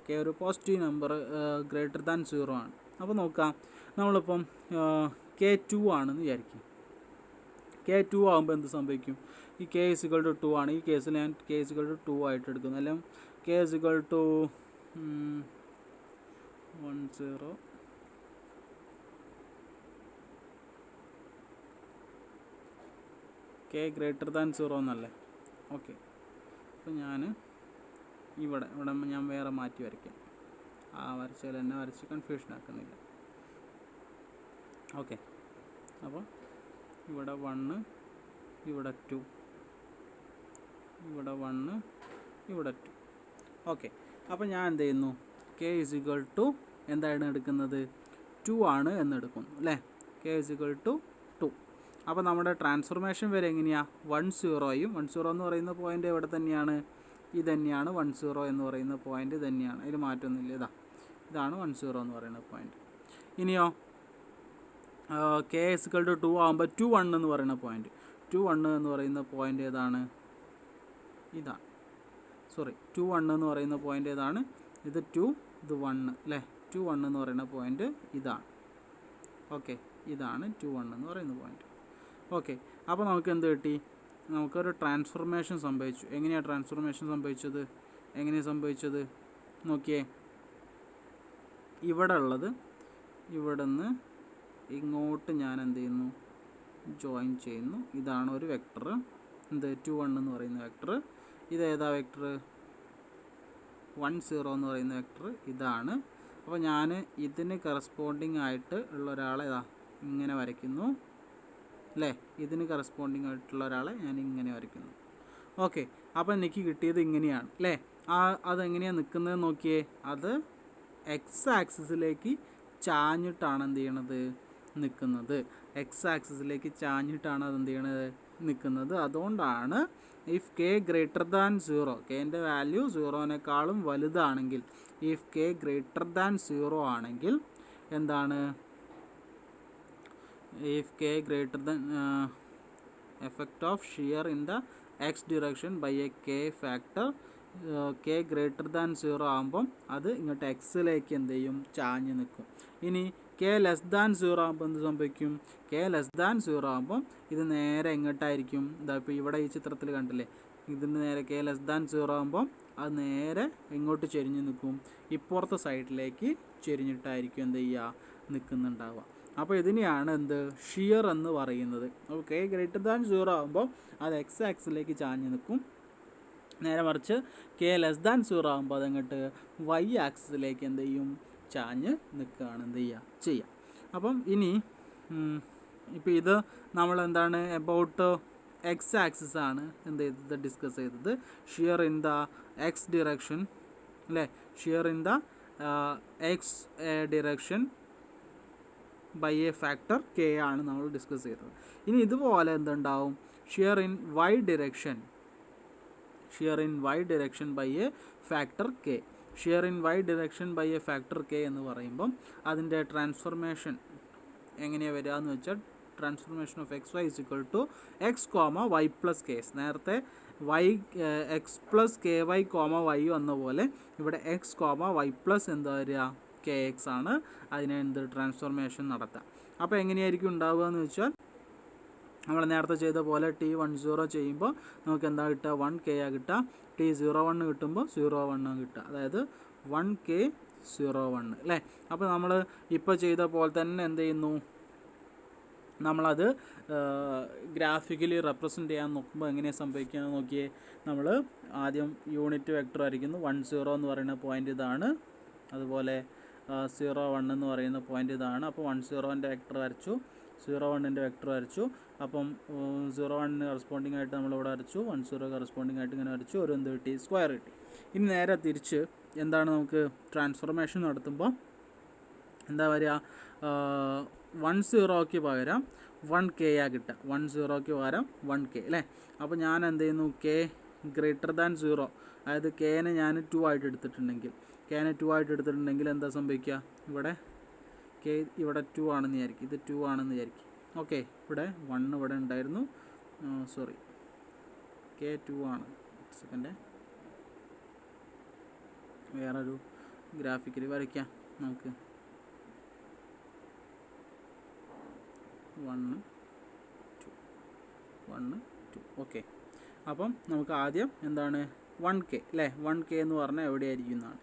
കെ ഒരു പോസിറ്റീവ് നമ്പർ ഗ്രേറ്റർ ദാൻ 0 ആണ്. അപ്പോൾ നോക്കാം, നമ്മളിപ്പം K2 ആണെന്ന് വിചാരിക്കും. K2 ആകുമ്പോൾ എന്ത് സംഭവിക്കും, ഈ K = 2 ആണ്. ഈ കേസിൽ ഞാൻ K = 2 ആയിട്ട് എടുക്കുന്നു. അല്ലെങ്കിൽ K = 10 K ഗ്രേറ്റർ ദാൻ 0 എന്നല്ലേ. ഓക്കെ, അപ്പോൾ ഞാൻ ഇവിടെ ഞാൻ വേറെ മാറ്റി വരയ്ക്കാം. ആ വരച്ചാൽ എന്നെ വരച്ച് കൺഫ്യൂഷൻ ആക്കുന്നില്ല. ഓക്കെ, അപ്പോൾ ഇവിടെ 1, ഇവിടെ 2, ഇവിടെ 1, ഇവിടെ 2. ഓക്കെ, അപ്പോൾ ഞാൻ എന്ത് ചെയ്യുന്നു, K = എന്താണ് എടുക്കുന്നത്, 2 ആണ് എന്നെടുക്കുന്നു അല്ലേ. K = 2. അപ്പോൾ നമ്മുടെ ട്രാൻസ്ഫോർമേഷൻ വരെ എങ്ങനെയാണ്, 1 0യും 1 0 എന്ന് പറയുന്ന പോയിൻ്റ് എവിടെ തന്നെയാണ്, ഇത് തന്നെയാണ് 1 0 എന്ന് പറയുന്ന പോയിൻ്റ് തന്നെയാണ്, അതിൽ മാറ്റമൊന്നുമില്ല. ഇതാണ് 1 0 എന്ന് പറയുന്ന പോയിൻ്റ്. ഇനിയോ K = 2 ആകുമ്പോൾ 2 1 എന്ന് പറയുന്ന പോയിൻ്റ്, 2 1 എന്ന് പറയുന്ന പോയിൻ്റ് ഏതാണ്, ഇതാണ്. 2 1 എന്ന് പറയുന്ന പോയിൻ്റ് ഏതാണ്, ഇത് 2, ഇത് 1 അല്ലേ. 2 1 എന്ന് പറയുന്ന പോയിൻ്റ് ഇതാണ്. ഓക്കെ, ഇതാണ് 2 1 എന്ന് പറയുന്ന പോയിൻ്റ്. ഓക്കെ, അപ്പോൾ നമുക്ക് എന്ത് കിട്ടി, നമുക്കൊരു ട്രാൻസ്ഫോർമേഷൻ സംഭവിച്ചു. എങ്ങനെയാണ് ട്രാൻസ്ഫോർമേഷൻ സംഭവിച്ചത്, നോക്കിയേ, ഇവിടെ ഉള്ളത് ഇവിടെ നിന്ന് ഇങ്ങോട്ട് ഞാൻ എന്ത് ചെയ്യുന്നു, ജോയിൻ ചെയ്യുന്നു. ഇതാണ് ഒരു വെക്ടർ, എന്ത് 2 1 എന്ന് പറയുന്ന വെക്ടർ. ഇതേതാ വെക്ടർ, 1 0 എന്ന് പറയുന്ന വെക്ടർ ഇതാണ്. അപ്പോൾ ഞാൻ ഇതിന് കറസ്പോണ്ടിങ് ആയിട്ട് ഉള്ള ഒരാളെ ഇങ്ങനെ വരയ്ക്കുന്നു അല്ലേ. ഇതിന് കറസ്പോണ്ടിങ് ആയിട്ടുള്ള ഒരാളെ ഞാൻ ഇങ്ങനെ വരയ്ക്കുന്നു. ഓക്കെ, അപ്പോൾ എനിക്ക് കിട്ടിയത് ഇങ്ങനെയാണ് അല്ലേ. അതെങ്ങനെയാണ് നിൽക്കുന്നത് നോക്കിയേ, അത് എക്സ് ആക്സിസിലേക്ക് ചാഞ്ഞിട്ടാണ് എന്ത് ചെയ്യണത്, നിൽക്കുന്നത്. എക്സ് ആക്സിസിലേക്ക് ചാഞ്ഞിട്ടാണ് അത് എന്ത് ചെയ്യണത്, നിൽക്കുന്നത്. അതുകൊണ്ടാണ് ഇഫ് K ഗ്രേറ്റർ ദാൻ 0, Kൻ്റെ വാല്യൂ 0-നേക്കാളും വലുതാണെങ്കിൽ, ഇഫ് K ഗ്രേറ്റർ ദാൻ 0 ആണെങ്കിൽ എന്താണ്, if K greater than effect of shear in the X direction by a K factor, K greater than 0 ആകുമ്പം അത് ഇങ്ങോട്ട് എക്സിലേക്ക് എന്ത് ചെയ്യും, ചാഞ്ഞ് നിൽക്കും. ഇനി K ലെസ് ദാൻ 0 ആകുമ്പോൾ എന്ത് സംഭവിക്കും, K ലെസ് ദാൻ 0 ആകുമ്പം ഇത് നേരെ എങ്ങോട്ടായിരിക്കും, ഇപ്പോൾ ഇവിടെ ഈ ചിത്രത്തിൽ കണ്ടില്ലേ, ഇതിന് നേരെ K ലെസ് ദാൻ 0 ആകുമ്പം അത് നേരെ എങ്ങോട്ട് ചെരിഞ്ഞ് നിൽക്കും, ഇപ്പുറത്തെ സൈഡിലേക്ക് ചെരിഞ്ഞിട്ടായിരിക്കും എന്ത് ചെയ്യുക, നിൽക്കുന്നുണ്ടാവുക. അപ്പോൾ ഇതിനെയാണ് എന്ത്, ഷിയർ എന്ന് പറയുന്നത്. അപ്പോൾ K ഗ്രേറ്റർ ദാൻ 0 ആകുമ്പോൾ അത് എക്സ് ആക്സിലേക്ക് ചാഞ്ഞ് നിൽക്കും. നേരെ മറിച്ച് K ലെസ് ദാൻ 0 ആകുമ്പോൾ അതങ്ങോട്ട് വൈ ആക്സിസിലേക്ക് എന്ത് ചെയ്യും, ചാഞ്ഞ് നിൽക്കുകയാണ് എന്ത് ചെയ്യുക. അപ്പം ഇനി ഇപ്പോൾ ഇത് നമ്മൾ എന്താണ് എബൌട്ട് എക്സ് ആക്സിസ് ആണ് എന്ത് ചെയ്തത്, ഡിസ്കസ് ചെയ്തത്. Shear in the X direction അല്ലേ, shear in the X direction by a factor K ആണ് നമ്മൾ ഡിസ്കസ് ചെയ്തത്. ഇനി ഇതുപോലെ എന്തുണ്ടാവും, shear in Y direction by a factor K. Shear in Y direction by a factor K എന്ന് പറയുമ്പം അതിൻ്റെ ട്രാൻസ്ഫോർമേഷൻ എങ്ങനെയാണ് വരിക എന്ന് വെച്ചാൽ, transformation of X Y = x, y + k. നേരത്തെ x + ky, y വന്ന പോലെ ഇവിടെ x, y + എന്താ വരിക, kx ആണ്. അതിനെ എന്ത് ട്രാൻസ്ഫോർമേഷൻ നടത്താം. അപ്പോൾ എങ്ങനെയായിരിക്കും ഉണ്ടാവുക എന്ന് വെച്ചാൽ, നമ്മൾ നേരത്തെ ചെയ്ത പോലെ T10 ചെയ്യുമ്പോൾ നമുക്ക് എന്താ കിട്ടുക, 1k കിട്ടുക. T01 കിട്ടുമ്പോൾ 01 കിട്ടുക, അതായത് 1k01 അല്ലേ. അപ്പോൾ നമ്മൾ ഇപ്പോൾ ചെയ്ത പോലെ തന്നെ എന്ത് ചെയ്യുന്നു, നമ്മളത് ഗ്രാഫിക്കലി റെപ്രസെൻറ്റ് ചെയ്യാൻ നോക്കുമ്പോൾ എങ്ങനെയാണ് സംഭവിക്കുകയെന്ന് നോക്കിയേ. നമ്മൾ ആദ്യം യൂണിറ്റ് വെക്ടർ വരയ്ക്കുന്നു. 1 0 എന്ന് പറയുന്ന പോയിൻ്റ് ഇതാണ്, അതുപോലെ 0 1 എന്ന് പറയുന്ന പോയിൻ്റ് ഇതാണ്. അപ്പോൾ 1 0ൻ്റെ വെക്ടർ വരച്ചു, 0 1ൻ്റെ വെക്ടർ വരച്ചു. അപ്പം 0 1 കറസ്പോണ്ടിങ് ആയിട്ട് നമ്മളിവിടെ വരച്ചു, 1 0 കറസ്പോണ്ടിങ് ആയിട്ട് ഇങ്ങനെ വരച്ചു. ഒരു എന്ത് കിട്ടി, സ്ക്വയർ കിട്ടി. ഇനി നേരെ തിരിച്ച് എന്താണ് നമുക്ക് ട്രാൻസ്ഫോർമേഷൻ നടത്തുമ്പോൾ എന്താ പറയുക, 10ക്ക് പകരം 1K കിട്ടുക. 10ക്ക് പകരം 1K അല്ലേ. അപ്പോൾ ഞാൻ എന്ത് ചെയ്യുന്നു, K ഗ്രേറ്റർ ദാൻ 0, അതായത് Kനെ ഞാൻ 2 ആയിട്ട് എടുത്തിട്ടുണ്ടെങ്കിൽ, എന്താ സംഭവിക്കുക, ഇവിടെ K ഇവിടെ 2 ആണെന്ന് വിചാരിക്കും, ഇത് 2 ആണെന്ന് വിചാരിക്കും. ഓക്കെ, ഇവിടെ 1 ഇവിടെ ഉണ്ടായിരുന്നു, സോറി K 2 ആണ്. സെക്കൻഡ്, വേറൊരു ഗ്രാഫിക്കൽ വരയ്ക്കാം നമുക്ക്. 1 2 ഓക്കെ. അപ്പം നമുക്ക് ആദ്യം എന്താണ് 1K അല്ലേ. 1K എന്ന് പറഞ്ഞാൽ എവിടെയായിരിക്കും എന്നാണ്.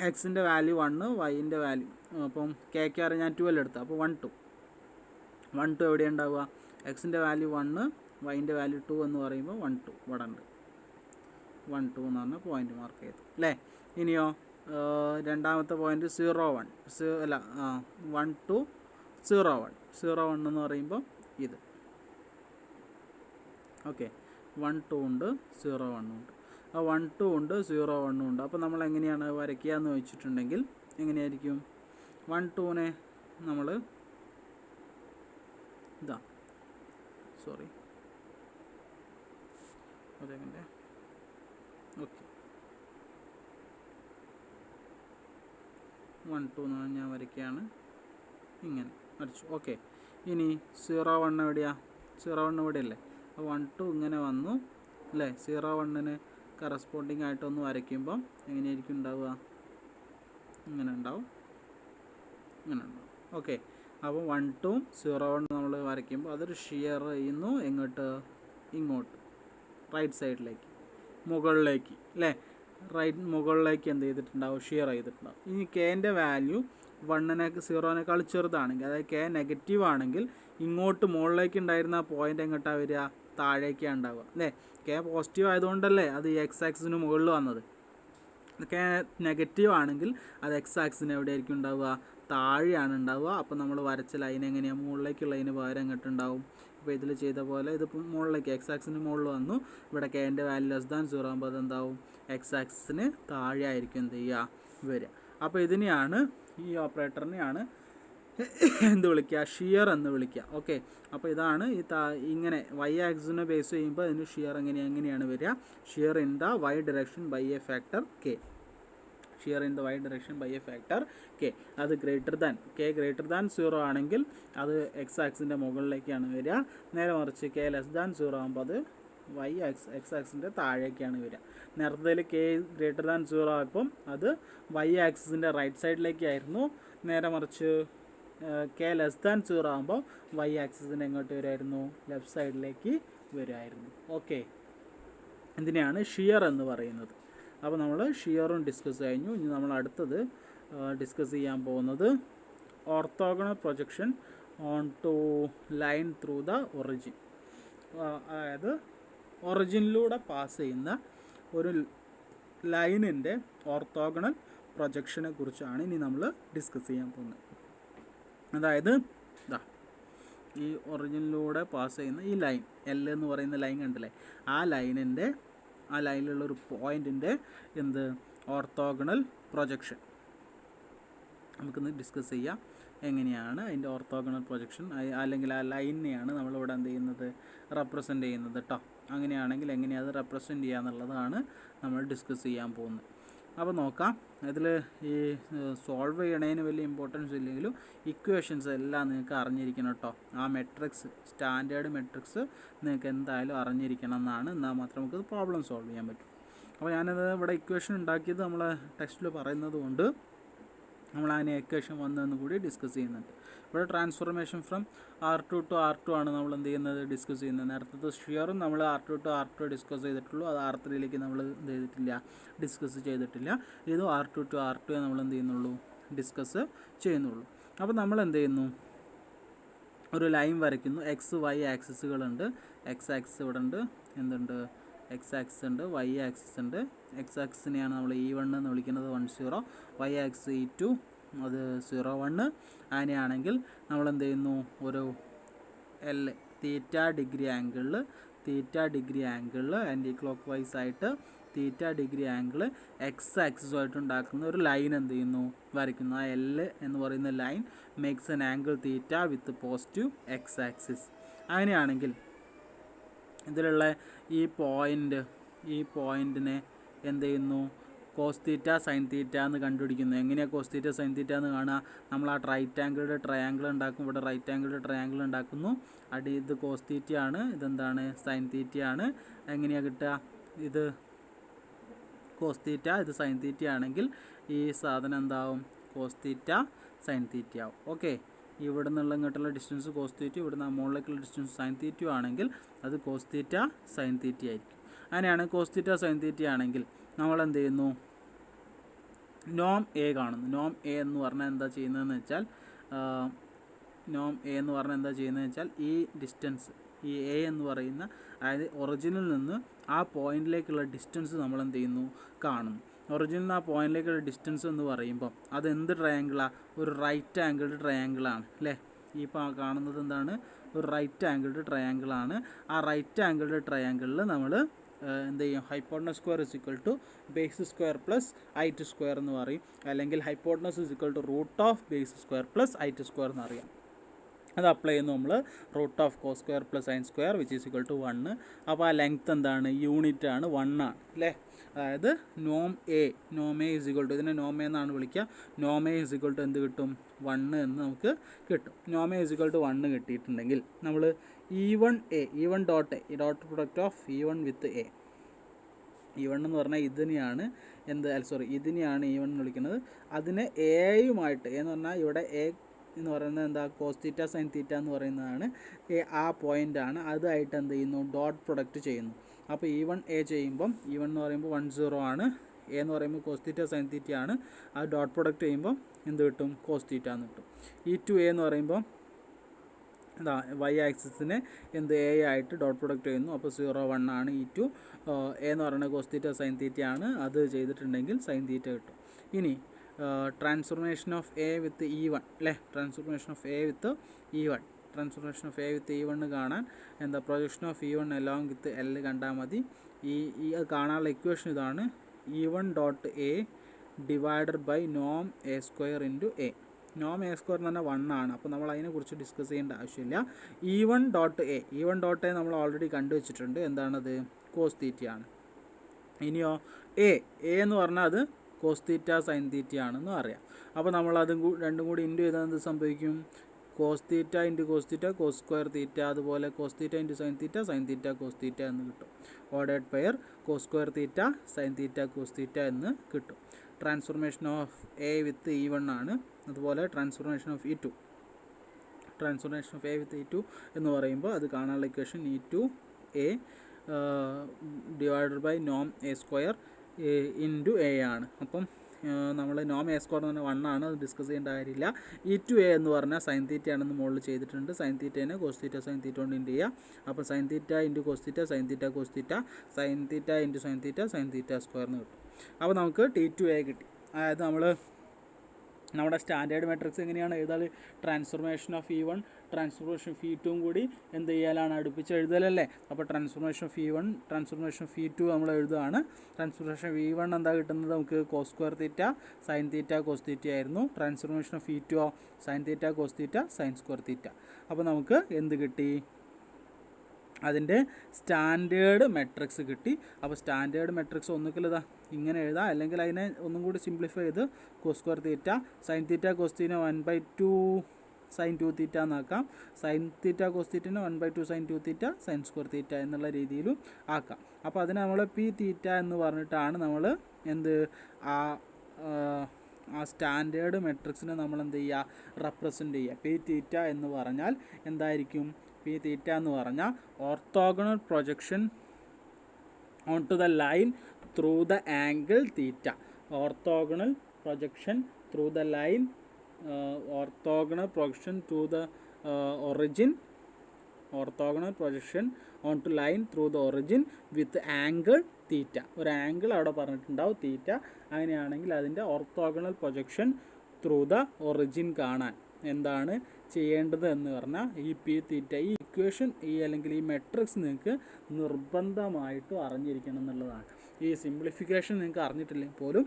എക്സിൻ്റെ വാല്യൂ 1, വൈൻ്റെ വാല്യൂ, അപ്പം KKR ഞാൻ 12 എടുത്തു, അപ്പോൾ 1 2 എവിടെ ഉണ്ടാവുക, എക്സിൻ്റെ വാല്യൂ 1, വൈൻ്റെ വാല്യൂ 2 എന്ന് പറയുമ്പോൾ 1 2 ഇവിടെ ഉണ്ട്. 1 2 എന്ന് പറഞ്ഞാൽ പോയിൻ്റ് മാർക്ക് ചെയ്തു അല്ലേ. ഇനിയോ രണ്ടാമത്തെ പോയിൻ്റ് 0 1 അല്ല 1 2 0 1 0 1 എന്ന് പറയുമ്പോൾ ഇത്. ഓക്കെ, 1 2 ഉണ്ട്, 0 1 ഉണ്ട്. 1 2 ഉണ്ട്, 0 1 ഉണ്ട്. അപ്പോൾ നമ്മൾ എങ്ങനെയാണ് വരയ്ക്കുക എന്ന് വെച്ചിട്ടുണ്ടെങ്കിൽ എങ്ങനെയായിരിക്കും, 1 2നെ നമ്മൾ ഇതാ, സോറി അതെങ്ങനെ, ഓക്കെ 1 2 എന്ന് ഞാൻ വരയ്ക്കുകയാണ്, ഇങ്ങനെ വരച്ചു. ഓക്കെ, ഇനി 0 1 എവിടെയാണ്, 0 1 ഇവിടെ അല്ലേ. അപ്പോൾ 1 2 ഇങ്ങനെ വന്നു അല്ലേ. 0 1ന് കറസ്പോണ്ടിങ് ആയിട്ടൊന്ന് വരയ്ക്കുമ്പം എങ്ങനെയായിരിക്കും ഉണ്ടാവുക, ഇങ്ങനെ ഉണ്ടാവും, ഇങ്ങനെ ഉണ്ടാവും. ഓക്കെ, അപ്പോൾ 1 2 0 1 നമ്മൾ വരയ്ക്കുമ്പോൾ അതൊരു ഷിയർ ചെയ്യുന്നു എങ്ങോട്ട്, ഇങ്ങോട്ട് റൈറ്റ് സൈഡിലേക്ക്, മുകളിലേക്ക് അല്ലേ. മുകളിലേക്ക് എന്ത് ചെയ്തിട്ടുണ്ടാവും, ഷിയർ ചെയ്തിട്ടുണ്ടാവും. ഇനി Kൻ്റെ വാല്യൂ 1നെ 0നേക്കാൾ ചെറുതാണെങ്കിൽ, അതായത് K നെഗറ്റീവ് ആണെങ്കിൽ ഇങ്ങോട്ട് മുകളിലേക്ക് ഉണ്ടായിരുന്ന പോയിൻ്റ് എങ്ങോട്ടാണ് വരിക, താഴേക്കാണ് ഉണ്ടാവുക അല്ലേ. K പോസിറ്റീവ് ആയതുകൊണ്ടല്ലേ അത് X ആക്സിന് മുകളിൽ വന്നത്. K നെഗറ്റീവ് ആണെങ്കിൽ അത് X ആക്സിന് എവിടെയായിരിക്കും ഉണ്ടാവുക, താഴെയാണ് ഉണ്ടാവുക. അപ്പോൾ നമ്മൾ വരച്ച ലൈൻ എങ്ങനെയാണ്, മുകളിലേക്കുള്ളതിന് പകരം എങ്ങോട്ടുണ്ടാവും, ഇപ്പോൾ ഇതിൽ ചെയ്ത പോലെ ഇതിപ്പോൾ മുകളിലേക്ക് X ആക്സിന് മുകളിൽ വന്നു. ഇവിടെ Kൻ്റെ വാല്യൂ ലെസ് ദാൻ 0 ആകുമ്പോൾ അതെന്താവും, X ആക്സിന് താഴെ ആയിരിക്കും എന്ത് ചെയ്യുക വരിക. അപ്പോൾ ഇതിനെയാണ്, ഈ ഓപ്പറേറ്ററിനെയാണ് എന്ത് വിളിക്കുക, ഷിയർ എന്ന് വിളിക്കുക. ഓക്കെ, അപ്പോൾ ഇതാണ് ഈ ഇങ്ങനെ Y ആക്സിനെ ബേസ് ചെയ്യുമ്പോൾ അതിന് ഷിയർ എങ്ങനെയാണ് വരിക, shear in the Y direction by a factor K, shear in the Y direction by a factor K. അത് K ഗ്രേറ്റർ ദാൻ 0 ആണെങ്കിൽ അത് X ആക്സിൻ്റെ മുകളിലേക്കാണ് വരിക. നേരെ മറിച്ച് K ലെസ് ദാൻ 0 ആകുമ്പോൾ അത് X ആക്സിൻ്റെ താഴേക്കാണ് വരിക. നേരത്തെ K ഗ്രേറ്റർ ദാൻ 0 ആയപ്പം അത് Y ആക്സിൻ്റെ റൈറ്റ് സൈഡിലേക്കായിരുന്നു. നേരെ മറിച്ച് K ലെസ് ദാൻ 0 ആകുമ്പോൾ Y ആക്സിസിൻ്റെ എങ്ങോട്ട് വരുമായിരുന്നു, ലെഫ്റ്റ് സൈഡിലേക്ക് വരുമായിരുന്നു. ഓക്കെ, ഇതിനെയാണ് ഷിയർ എന്ന് പറയുന്നത്. അപ്പോൾ നമ്മൾ ഷിയറും ഡിസ്കസ് കഴിഞ്ഞു. ഇനി നമ്മൾ അടുത്തത് ഡിസ്കസ് ചെയ്യാൻ പോകുന്നത് orthogonal projection on to line through the origin. അതായത് ഒറിജിനിലൂടെ പാസ് ചെയ്യുന്ന ഒരു ലൈനിൻ്റെ ഓർത്തോഗണൽ പ്രൊജക്ഷനെ കുറിച്ചാണ് ഇനി നമ്മൾ ഡിസ്കസ് ചെയ്യാൻ പോകുന്നത്. അതായത് ഈ ഒറിജിനിലൂടെ പാസ് ചെയ്യുന്ന ഈ ലൈൻ, L എന്ന് പറയുന്ന ലൈൻ കണ്ടില്ലേ, ആ ലൈനിലുള്ളൊരു പോയിൻറ്റിൻ്റെ എന്ത് ഓർത്തോഗണൽ പ്രൊജക്ഷൻ നമുക്കിന്ന് ഡിസ്കസ് ചെയ്യാം. എങ്ങനെയാണ് അതിൻ്റെ ഓർത്തോഗണൽ പ്രൊജക്ഷൻ, അല്ലെങ്കിൽ ആ ലൈനിനെയാണ് നമ്മളിവിടെ എന്ത് ചെയ്യുന്നത്, റെപ്രസെൻ്റ് ചെയ്യുന്നത് കേട്ടോ. അങ്ങനെയാണെങ്കിൽ എങ്ങനെയാണ് അത് റെപ്രസെൻ്റ് ചെയ്യുക എന്നുള്ളതാണ് നമ്മൾ ഡിസ്കസ് ചെയ്യാൻ പോകുന്നത്. അപ്പോൾ നോക്കാം. അതിൽ ഈ സോൾവ് ചെയ്യണതിന് വലിയ ഇമ്പോർട്ടൻസ് ഇല്ലെങ്കിലും ഇക്വേഷൻസ് എല്ലാം നിങ്ങൾക്ക് അറിഞ്ഞിരിക്കണം കേട്ടോ. ആ മെട്രിക്സ്, സ്റ്റാൻഡേർഡ് മെട്രിക്സ് നിങ്ങൾക്ക് എന്തായാലും അറിഞ്ഞിരിക്കണം എന്നാണ്, എന്നാൽ മാത്രമേ നമുക്ക് പ്രോബ്ലം സോൾവ് ചെയ്യാൻ പറ്റും. അപ്പോൾ ഞാനത് ഇവിടെ ഇക്വേഷൻ ഉണ്ടാക്കിയത് നമ്മളെ ടെക്സ്റ്റിൽ പറയുന്നത് കൊണ്ട് നമ്മൾ അതിനെ ഇക്വേഷൻ വന്നതെന്ന് കൂടി ഡിസ്കസ് ചെയ്യുന്നുണ്ട്. ഇവിടെ transformation from R2 to R2 ആണ് നമ്മൾ എന്ത് ചെയ്യുന്നത്, ഡിസ്കസ് ചെയ്യുന്നത്. നേരത്തെ ഷിയറും നമ്മൾ R2 to R2 ഡിസ്കസ് ചെയ്തിട്ടുള്ളൂ, അത് R3ലേക്ക് നമ്മൾ എന്ത് ചെയ്തിട്ടില്ല, ഡിസ്കസ് ചെയ്തിട്ടില്ല. ഇത് R2 to R2 നമ്മൾ എന്ത് ചെയ്യുന്നുള്ളൂ, ഡിസ്കസ് ചെയ്യുന്നുള്ളൂ. അപ്പോൾ നമ്മൾ എന്ത് ചെയ്യുന്നു, ഒരു ലൈൻ വരയ്ക്കുന്നു. XY ആക്സിസുകളുണ്ട്. X ആക്സിസ് ഇവിടെ ഉണ്ട്, എന്തുണ്ട്, X ആക്സിസ് ഉണ്ട്, Y ആക്സിസ് ഉണ്ട്. X ആക്സിസിനെയാണ് നമ്മൾ E1 എന്ന് വിളിക്കുന്നത്, 1 0. Y ആക്സിസ് E2, അത് 0 1. അങ്ങനെയാണെങ്കിൽ നമ്മൾ എന്ത് ചെയ്യുന്നു, ഒരു തീറ്റ ഡിഗ്രി ആംഗിളിൽ ആൻറ്റി ക്ലോക്ക് വൈസ് ആയിട്ട് തീറ്റ ഡിഗ്രി ആംഗിൾ എക്സ് ആക്സിസുമായിട്ട് ഉണ്ടാക്കുന്ന ഒരു ലൈൻ എന്ത് ചെയ്യുന്നു, വരയ്ക്കുന്നു. ആ എൽ എന്ന് പറയുന്ന line makes N angle theta വിത്ത് പോസിറ്റീവ് എക്സ് ആക്സിസ്. അങ്ങനെയാണെങ്കിൽ ഇതിലുള്ള ഈ പോയിൻറ്റിനെ എന്ത് ചെയ്യുന്നു, കോസ് തീറ്റ സൈൻ തീറ്റ എന്ന് കണ്ടുപിടിക്കുന്നു. എങ്ങനെയാണ് കോസ് തീറ്റ സൈൻ തീറ്റ എന്ന് കാണുക? നമ്മൾ ആ റൈറ്റ് ആംഗിളുടെ ട്രയാങ്കിൾ ഉണ്ടാക്കും. ഇവിടെ റൈറ്റ് ആംഗിളുടെ ട്രയാങ്കിൾ ഉണ്ടാക്കുന്നു. ഇത് കോസ് തീറ്റ ആണ്, ഇതെന്താണ്, സൈൻ തീറ്റ ആണ്. എങ്ങനെയാണ് കിട്ടുക? ഇത് കോസ് തീറ്റ, ഇത് സൈൻ തീറ്റ ആണെങ്കിൽ ഈ സാധനം എന്താവും, കോസ് തീറ്റ സൈൻ തീറ്റ ആവും. ഓക്കെ, ഇവിടെ നിന്നുള്ള ഇങ്ങോട്ടുള്ള ഡിസ്റ്റൻസ് കോസ് തീറ്റ, ഇവിടുന്ന് മുകളിലേക്കുള്ള ഡിസ്റ്റൻസ് സൈൻ തീറ്റ ആണെങ്കിൽ അത് കോസ് തീറ്റ സൈൻ തീറ്റ ആയിരിക്കും. അങ്ങനെയാണ് കോസ് തീറ്റ സൈൻ തീറ്റ ആണെങ്കിൽ നമ്മൾ എന്ത് ചെയ്യുന്നു, നോം എ കാണുന്നു. നോം എ എന്ന് പറഞ്ഞാൽ എന്താ ചെയ്യുന്നതെന്ന് വെച്ചാൽ ഈ ഡിസ്റ്റൻസ്, ഈ എ എന്ന് പറയുന്ന, അതായത് ഒറിജിനിൽ നിന്ന് ആ പോയിന്റിലേക്കുള്ള ഡിസ്റ്റൻസ് നമ്മൾ എന്ത് ചെയ്യുന്നു, കാണുന്നു. ഒറിജിനിൽ നിന്ന് ആ പോയിന്റിലേക്കുള്ള ഡിസ്റ്റൻസ് എന്ന് പറയുമ്പോൾ അത് എന്ത് ട്രയാങ്കിളാണ്? ഒരു റൈറ്റ് ആംഗിൾഡ് ട്രയാങ്കിളാണ് അല്ലേ? ഈ കാണുന്നത് എന്താണ്, ഒരു റൈറ്റ് ആംഗിൾഡ് ട്രയാങ്കിളാണ്. ആ റൈറ്റ് ആംഗിൾഡ് ട്രയാങ്കിളിൽ നമ്മൾ എന്ത് ചെയ്യും, hypotenuse square is equal to base square plus height square എന്ന് പറയും. അല്ലെങ്കിൽ hypotenuse is equal to root of base square plus height square എന്ന് അറിയാം. അത് അപ്ലൈ ചെയ്യുന്നു നമ്മൾ, root of cos square plus sine square which is equal to 1. അപ്പോൾ ആ ലെങ്ത്ത് എന്താണ്, യൂണിറ്റ് ആണ്, 1 ആണ് അല്ലേ? അതായത് നോം എ ഇസ് ഈക്വൽ ടു, ഇതിനെ നോം എ എന്നാണ് വിളിക്കുക. നോം എ ഇസ് ഈക്വൽ ടു എന്ത് കിട്ടും, 1 എന്ന് നമുക്ക് കിട്ടും. നോം എ ഇസ് ഈക്വൽ ടു 1 കിട്ടിയിട്ടുണ്ടെങ്കിൽ നമ്മൾ E1 dot A, dot product of E1 with a. E1 എന്ന് പറഞ്ഞാൽ ഇതിനെയാണ് E1 എന്ന് വിളിക്കുന്നത്. അതിനെ എയുമായിട്ട്, എന്ന് പറഞ്ഞാൽ ഇവിടെ എ എന്ന് പറയുന്നത് എന്താ, കോസ് തീറ്റ സൈൻ തീറ്റ എന്ന് പറയുന്നതാണ് ആ പോയിൻ്റാണ്. അതായിട്ട് എന്ത് ചെയ്യുന്നു, ഡോട്ട് പ്രൊഡക്റ്റ് ചെയ്യുന്നു. അപ്പോൾ E1 എ ചെയ്യുമ്പം E1 എന്ന് പറയുമ്പോൾ 10 ആണ്, എ എന്ന് പറയുമ്പോൾ കോസ് തീറ്റ സൈൻ തീറ്റ ആണ്. അത് ഡോട്ട് പ്രൊഡക്റ്റ് ചെയ്യുമ്പോൾ എന്ത് കിട്ടും, കോസ് തീറ്റ എന്ന് കിട്ടും. E2 എ എന്ന് പറയുമ്പോൾ വൈ ആക്സിസിനെ എന്ത് എ ആയിട്ട് ഡോട്ട് പ്രൊഡക്റ്റ് ചെയ്യുന്നു. അപ്പോൾ 0, 1 ആണ്. E2 എ എന്ന് പറയുന്നത് കോസ് തീറ്റ സൈൻ തീറ്റ ആണ്. അത് ചെയ്തിട്ടുണ്ടെങ്കിൽ സൈൻ തീറ്റ കിട്ടും. ഇനി transformation of A with E1 അല്ലേ, transformation of A with E1 കാണാൻ എന്താ, projection of E1 along with L കണ്ടാൽ മതി. അത് കാണാനുള്ള ഇക്വേഷൻ ഇതാണ്, E1 dot a divided by നോം എ സ്ക്വയർ ഇൻറ്റു എ. നോം എ സ്ക്വയർ എന്ന് പറഞ്ഞാൽ 1 ആണ്. അപ്പോൾ നമ്മൾ അതിനെക്കുറിച്ച് ഡിസ്കസ് ചെയ്യേണ്ട ആവശ്യമില്ല. E1 ഡോട്ട് എ നമ്മൾ ഓൾറെഡി കണ്ടുവച്ചിട്ടുണ്ട്. എന്താണത്, കോസ് തീറ്റ ആണ്. ഇനിയോ എ എന്ന് പറഞ്ഞാൽ അത് കോസ് തീറ്റ സൈൻ തീറ്റ ആണെന്ന് അറിയാം. അപ്പോൾ നമ്മൾ അതും രണ്ടും കൂടി ഇൻറ്റു ചെയ്താൽ എന്ത് സംഭവിക്കും, cos theta into cos theta cos square theta, അതുപോലെ cos theta into sine theta cos theta എന്ന് കിട്ടും. Ordered pair cos square theta sine theta cos theta എന്ന് കിട്ടും. Transformation of A with E1 ആണ്. അതുപോലെ transformation of E2 with E2 എന്ന് പറയുമ്പോൾ അത് കാണാനുള്ള equation E2 a divided by നോം എ സ്ക്വയർ ഇൻറ്റു എ ആണ്. അപ്പം നമ്മൾ നോം എ സ്ക്വയർ എന്ന് പറഞ്ഞാൽ 1 ആണ്, അത് ഡിസ്കസ് ചെയ്യേണ്ട കാര്യമില്ല. E2 എ എന്ന് പറഞ്ഞാൽ സൈൻ തീറ്റ ആണെന്ന് മുകളിൽ ചെയ്തിട്ടുണ്ട്. സൈൻ തീറ്റേനെ കോസ് തീറ്റ സൈൻ തീറ്റ കൊണ്ട് ഇൻറ്റു ചെയ്യുക. അപ്പോൾ sine theta into cos theta sine theta cos theta, sine theta into sine theta square എന്ന് കിട്ടും. അപ്പോൾ നമുക്ക് T2 എ കിട്ടി. അതായത് നമ്മുടെ സ്റ്റാൻഡേർഡ് മെട്രിക്സ് എങ്ങനെയാണ് എഴുതാൽ, transformation of E1 transformation of E2 കൂടി എന്ത് ചെയ്യാനാണ്, അടുപ്പിച്ച് എഴുതലല്ലേ. അപ്പോൾ transformation of E1 transformation of E2 നമ്മൾ എഴുതുകയാണ്. ട്രാൻസ്ഫോർമേഷൻ ഓഫ് E1 എന്താ കിട്ടുന്നത്, നമുക്ക് cos square theta sine theta cos theta ആയിരുന്നു. Transformation of E2 sine theta cos theta sine square theta. അപ്പോൾ നമുക്ക് എന്ത് കിട്ടി, അതിൻ്റെ സ്റ്റാൻഡേർഡ് മെട്രിക്സ് കിട്ടി. അപ്പോൾ സ്റ്റാൻഡേർഡ് മെട്രിക്സ് ഒന്നുകിൽ ഇതാ ഇങ്ങനെ എഴുതാം, അല്ലെങ്കിൽ അതിനെ ഒന്നും കൂടി സിംപ്ലിഫൈ ചെയ്ത് cos square theta sine theta cos theta 1/2 sine 2 theta എന്നാക്കാം. സൈൻ തീറ്റ കോസ് തീറ്റനെ 1/2 sine 2 theta sine square theta എന്നുള്ള രീതിയിലും ആക്കാം. അപ്പോൾ അതിനെ നമ്മൾ പി തീറ്റ എന്ന് പറഞ്ഞിട്ടാണ് നമ്മൾ ആ സ്റ്റാൻഡേർഡ് മെട്രിക്സിനെ നമ്മൾ എന്ത് ചെയ്യുക, റെപ്രസെൻ്റ് ചെയ്യുക. പി തീറ്റ എന്ന് പറഞ്ഞാൽ എന്തായിരിക്കും, പി തീറ്റ എന്ന് പറഞ്ഞാൽ orthogonal projection on to the line through the angle theta. Orthogonal projection through the line, orthogonal projection to the origin, orthogonal projection onto line through the origin with angle theta. ഒരു angle അവിടെ പറഞ്ഞിട്ടുണ്ടാവും തീറ്റ. അങ്ങനെയാണെങ്കിൽ അതിൻ്റെ orthogonal projection through the origin കാണാൻ എന്താണ് ചെയ്യേണ്ടത് എന്ന് പറഞ്ഞാൽ ഈ പി തീറ്റ ഈ ഇക്വേഷൻ അല്ലെങ്കിൽ ഈ മെട്രിക്സ് നിങ്ങൾക്ക് നിർബന്ധമായിട്ടും അറിഞ്ഞിരിക്കണം എന്നുള്ളതാണ്. ഈ സിംപ്ലിഫിക്കേഷൻ നിങ്ങൾക്ക് അറിഞ്ഞിട്ടില്ലെങ്കിൽ പോലും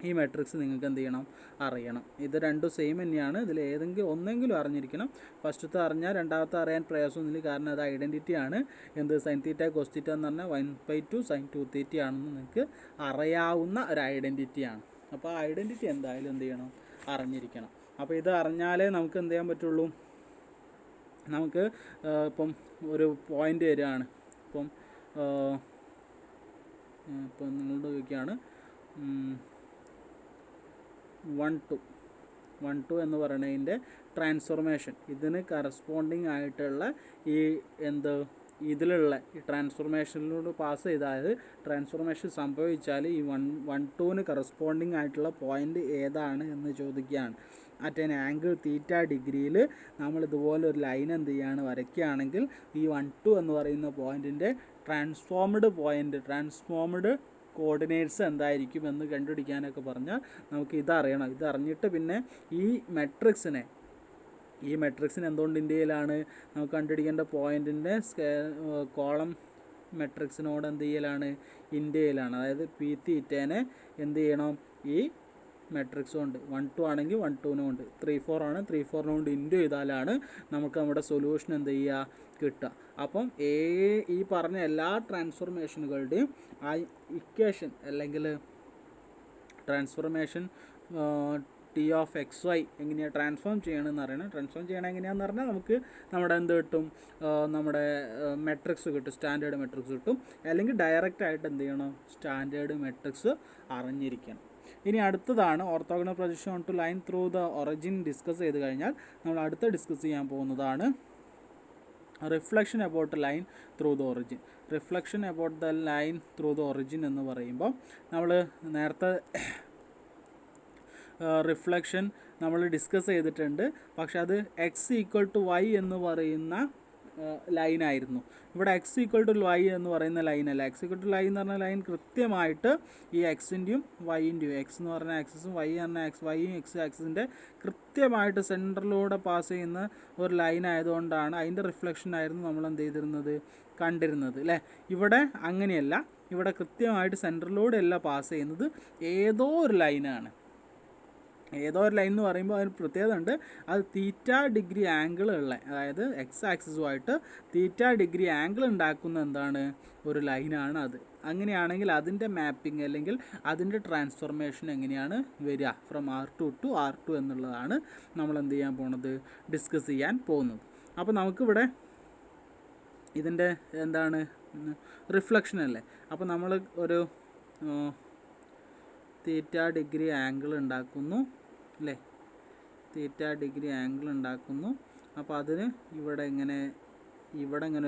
ഈ മെട്രിക്സ് നിങ്ങൾക്ക് എന്ത് ചെയ്യണം, അറിയണം. ഇത് രണ്ടും സെയിം തന്നെയാണ്. ഇതിൽ ഏതെങ്കിലും ഒന്നെങ്കിലും അറിഞ്ഞിരിക്കണം. ഫസ്റ്റത്തെ അറിഞ്ഞാൽ രണ്ടാമത്തെ അറിയാൻ പ്രയാസമൊന്നുമില്ല, കാരണം അത് ഐഡൻറ്റിറ്റി ആണ്. എന്ത് സൈൻ തീറ്റ കോസ് തീറ്റ എന്ന് പറഞ്ഞാൽ 1/2 സൈൻ 2 തീറ്റ ആണെന്ന് നിങ്ങൾക്ക് അറിയാവുന്ന ഒരു ഐഡൻറ്റിറ്റിയാണ്. അപ്പോൾ ആ ഐഡൻറ്റിറ്റി എന്തായാലും എന്ത് ചെയ്യണം, അറിഞ്ഞിരിക്കണം. അപ്പോൾ ഇത് അറിഞ്ഞാലേ നമുക്ക് എന്ത് ചെയ്യാൻ പറ്റുള്ളൂ. നമുക്ക് ഇപ്പം ഒരു പോയിൻ്റ് വരികയാണ്. ഇപ്പം നിങ്ങളോട് ചോദിക്കുകയാണ് 1 2 എന്ന് പറയുന്നതിൻ്റെ ട്രാൻസ്ഫോർമേഷൻ, ഇതിന് കറസ്പോണ്ടിങ് ആയിട്ടുള്ള ഈ ഇതിലുള്ള ഈ ട്രാൻസ്ഫോർമേഷനിലൂടെ പാസ് ചെയ്താൽ ട്രാൻസ്ഫോർമേഷൻ സംഭവിച്ചാൽ ഈ 1 2 കറസ്പോണ്ടിങ് ആയിട്ടുള്ള പോയിൻ്റ് ഏതാണ് എന്ന് ചോദിക്കുകയാണ്. അറ്റ് ആൻ ആംഗിൾ തീറ്റ ഡിഗ്രിയിൽ നമ്മൾ ഇതുപോലെ ഒരു ലൈൻ എന്ത് ചെയ്യാണ്, വരയ്ക്കുകയാണെങ്കിൽ ഈ 1 2 എന്ന് പറയുന്ന പോയിൻറ്റിൻ്റെ ട്രാൻസ്ഫോംഡ് കോർഡിനേറ്റ്സ് എന്തായിരിക്കും എന്ന് കണ്ടുപിടിക്കാനൊക്കെ പറഞ്ഞാൽ നമുക്ക് ഇതറിയണം. ഇതറിഞ്ഞിട്ട് പിന്നെ ഈ മെട്രിക്സിനെ എന്തുകൊണ്ട് ഇന്ത്യയിലാണ് നമുക്ക് കണ്ടുപിടിക്കേണ്ട പോയിൻറ്റിൻ്റെ കോളം മെട്രിക്സിനോട് എന്ത് ചെയ്യലാണ്, ഇന്ത്യയിലാണ്. അതായത് പി തീറ്റേനെ എന്ത് ചെയ്യണം, ഈ മെട്രിക്സ് കൊണ്ട് 1 2 ആണെങ്കിൽ 1 2 കൊണ്ട് 3 4 ആണ് 3 4 കൊണ്ട് ഇൻറ്റു ചെയ്താലാണ് നമുക്ക് നമ്മുടെ സൊല്യൂഷൻ എന്ത് ചെയ്യുക, കിട്ടുക. അപ്പം ഈ പറഞ്ഞ എല്ലാ ട്രാൻസ്ഫോർമേഷനുകളുടെയും ആ ഇക്വേഷൻ അല്ലെങ്കിൽ transformation T of X Y എങ്ങനെയാണ് ട്രാൻസ്ഫോം ചെയ്യണമെന്ന് അറിയണം. ട്രാൻസ്ഫോം ചെയ്യണം എങ്ങനെയാണെന്ന് പറഞ്ഞാൽ നമുക്ക് നമ്മുടെ എന്ത് കിട്ടും, നമ്മുടെ മെട്രിക്സ് കിട്ടും, സ്റ്റാൻഡേർഡ് മെട്രിക്സ് കിട്ടും. അല്ലെങ്കിൽ ഡയറക്റ്റ് ആയിട്ട് എന്ത് ചെയ്യണം, സ്റ്റാൻഡേർഡ് മെട്രിക്സ് അറിഞ്ഞിരിക്കണം. ഇനി അടുത്തതാണ് orthogonal projection on to line through the origin. Discuss ചെയ്ത് കഴിഞ്ഞാൽ നമ്മൾ അടുത്ത ഡിസ്കസ് ചെയ്യാൻ പോകുന്നതാണ് reflection about line through the origin. Reflection about the line through the origin എന്ന് പറയുമ്പോൾ നമ്മൾ നേരത്തെ റിഫ്ലക്ഷൻ നമ്മൾ ഡിസ്കസ് ചെയ്തിട്ടുണ്ട്. പക്ഷെ അത് x=y എന്ന് പറയുന്ന ലൈനായിരുന്നു. ഇവിടെ x=y എന്ന് പറയുന്ന ലൈനല്ല. x=y എന്ന് പറഞ്ഞ ലൈൻ കൃത്യമായിട്ട് ഈ എക്സിൻ്റെയും വൈൻ്റെയും, എക്സ് എന്ന് പറഞ്ഞാൽ ആക്സിസും വൈ പറഞ്ഞാൽ വൈയും എക്സ് ആക്സിസിൻ്റെ കൃത്യമായിട്ട് സെൻറ്ററിലൂടെ പാസ് ചെയ്യുന്ന ഒരു ലൈൻ ആയതുകൊണ്ടാണ് അതിൻ്റെ റിഫ്ലക്ഷൻ ആയിരുന്നു നമ്മൾ എന്ത് ചെയ്തിരുന്നത്, കണ്ടിരുന്നത് അല്ലേ. ഇവിടെ അങ്ങനെയല്ല. ഇവിടെ കൃത്യമായിട്ട് സെൻറ്ററിലൂടെ അല്ല പാസ് ചെയ്യുന്നത്, ഏതോ ഒരു ലൈനാണ്. ഏതോ ഒരു ലൈൻ എന്ന് പറയുമ്പോൾ അതിന് പ്രത്യേകത ഉണ്ട്. അത് തീറ്റ ഡിഗ്രി ആംഗിൾ ഉള്ള, അതായത് എക്സ് ആക്സിസുമായിട്ട് തീറ്റ ഡിഗ്രി ആംഗിൾ ഉണ്ടാക്കുന്ന എന്താണ്, ഒരു ലൈനാണ് അത്. അങ്ങനെയാണെങ്കിൽ അതിൻ്റെ മാപ്പിംഗ് അല്ലെങ്കിൽ അതിൻ്റെ ട്രാൻസ്ഫോർമേഷൻ എങ്ങനെയാണ് വരിക, ഫ്രം R2 to R2 എന്നുള്ളതാണ് നമ്മൾ എന്ത് ചെയ്യാൻ പോകുന്നത്, ഡിസ്കസ് ചെയ്യാൻ പോകുന്നത്. അപ്പോൾ നമുക്കിവിടെ ഇതിൻ്റെ എന്താണ് റിഫ്ലക്ഷൻ അല്ലേ. അപ്പോൾ നമ്മൾ ഒരു തീറ്റ ഡിഗ്രി ആംഗിൾ ഉണ്ടാക്കുന്നു അല്ലേ, തീറ്റ ഡിഗ്രി ആംഗിൾ ഉണ്ടാക്കുന്നു. അപ്പോൾ അതിന് ഇവിടെ ഇങ്ങനെ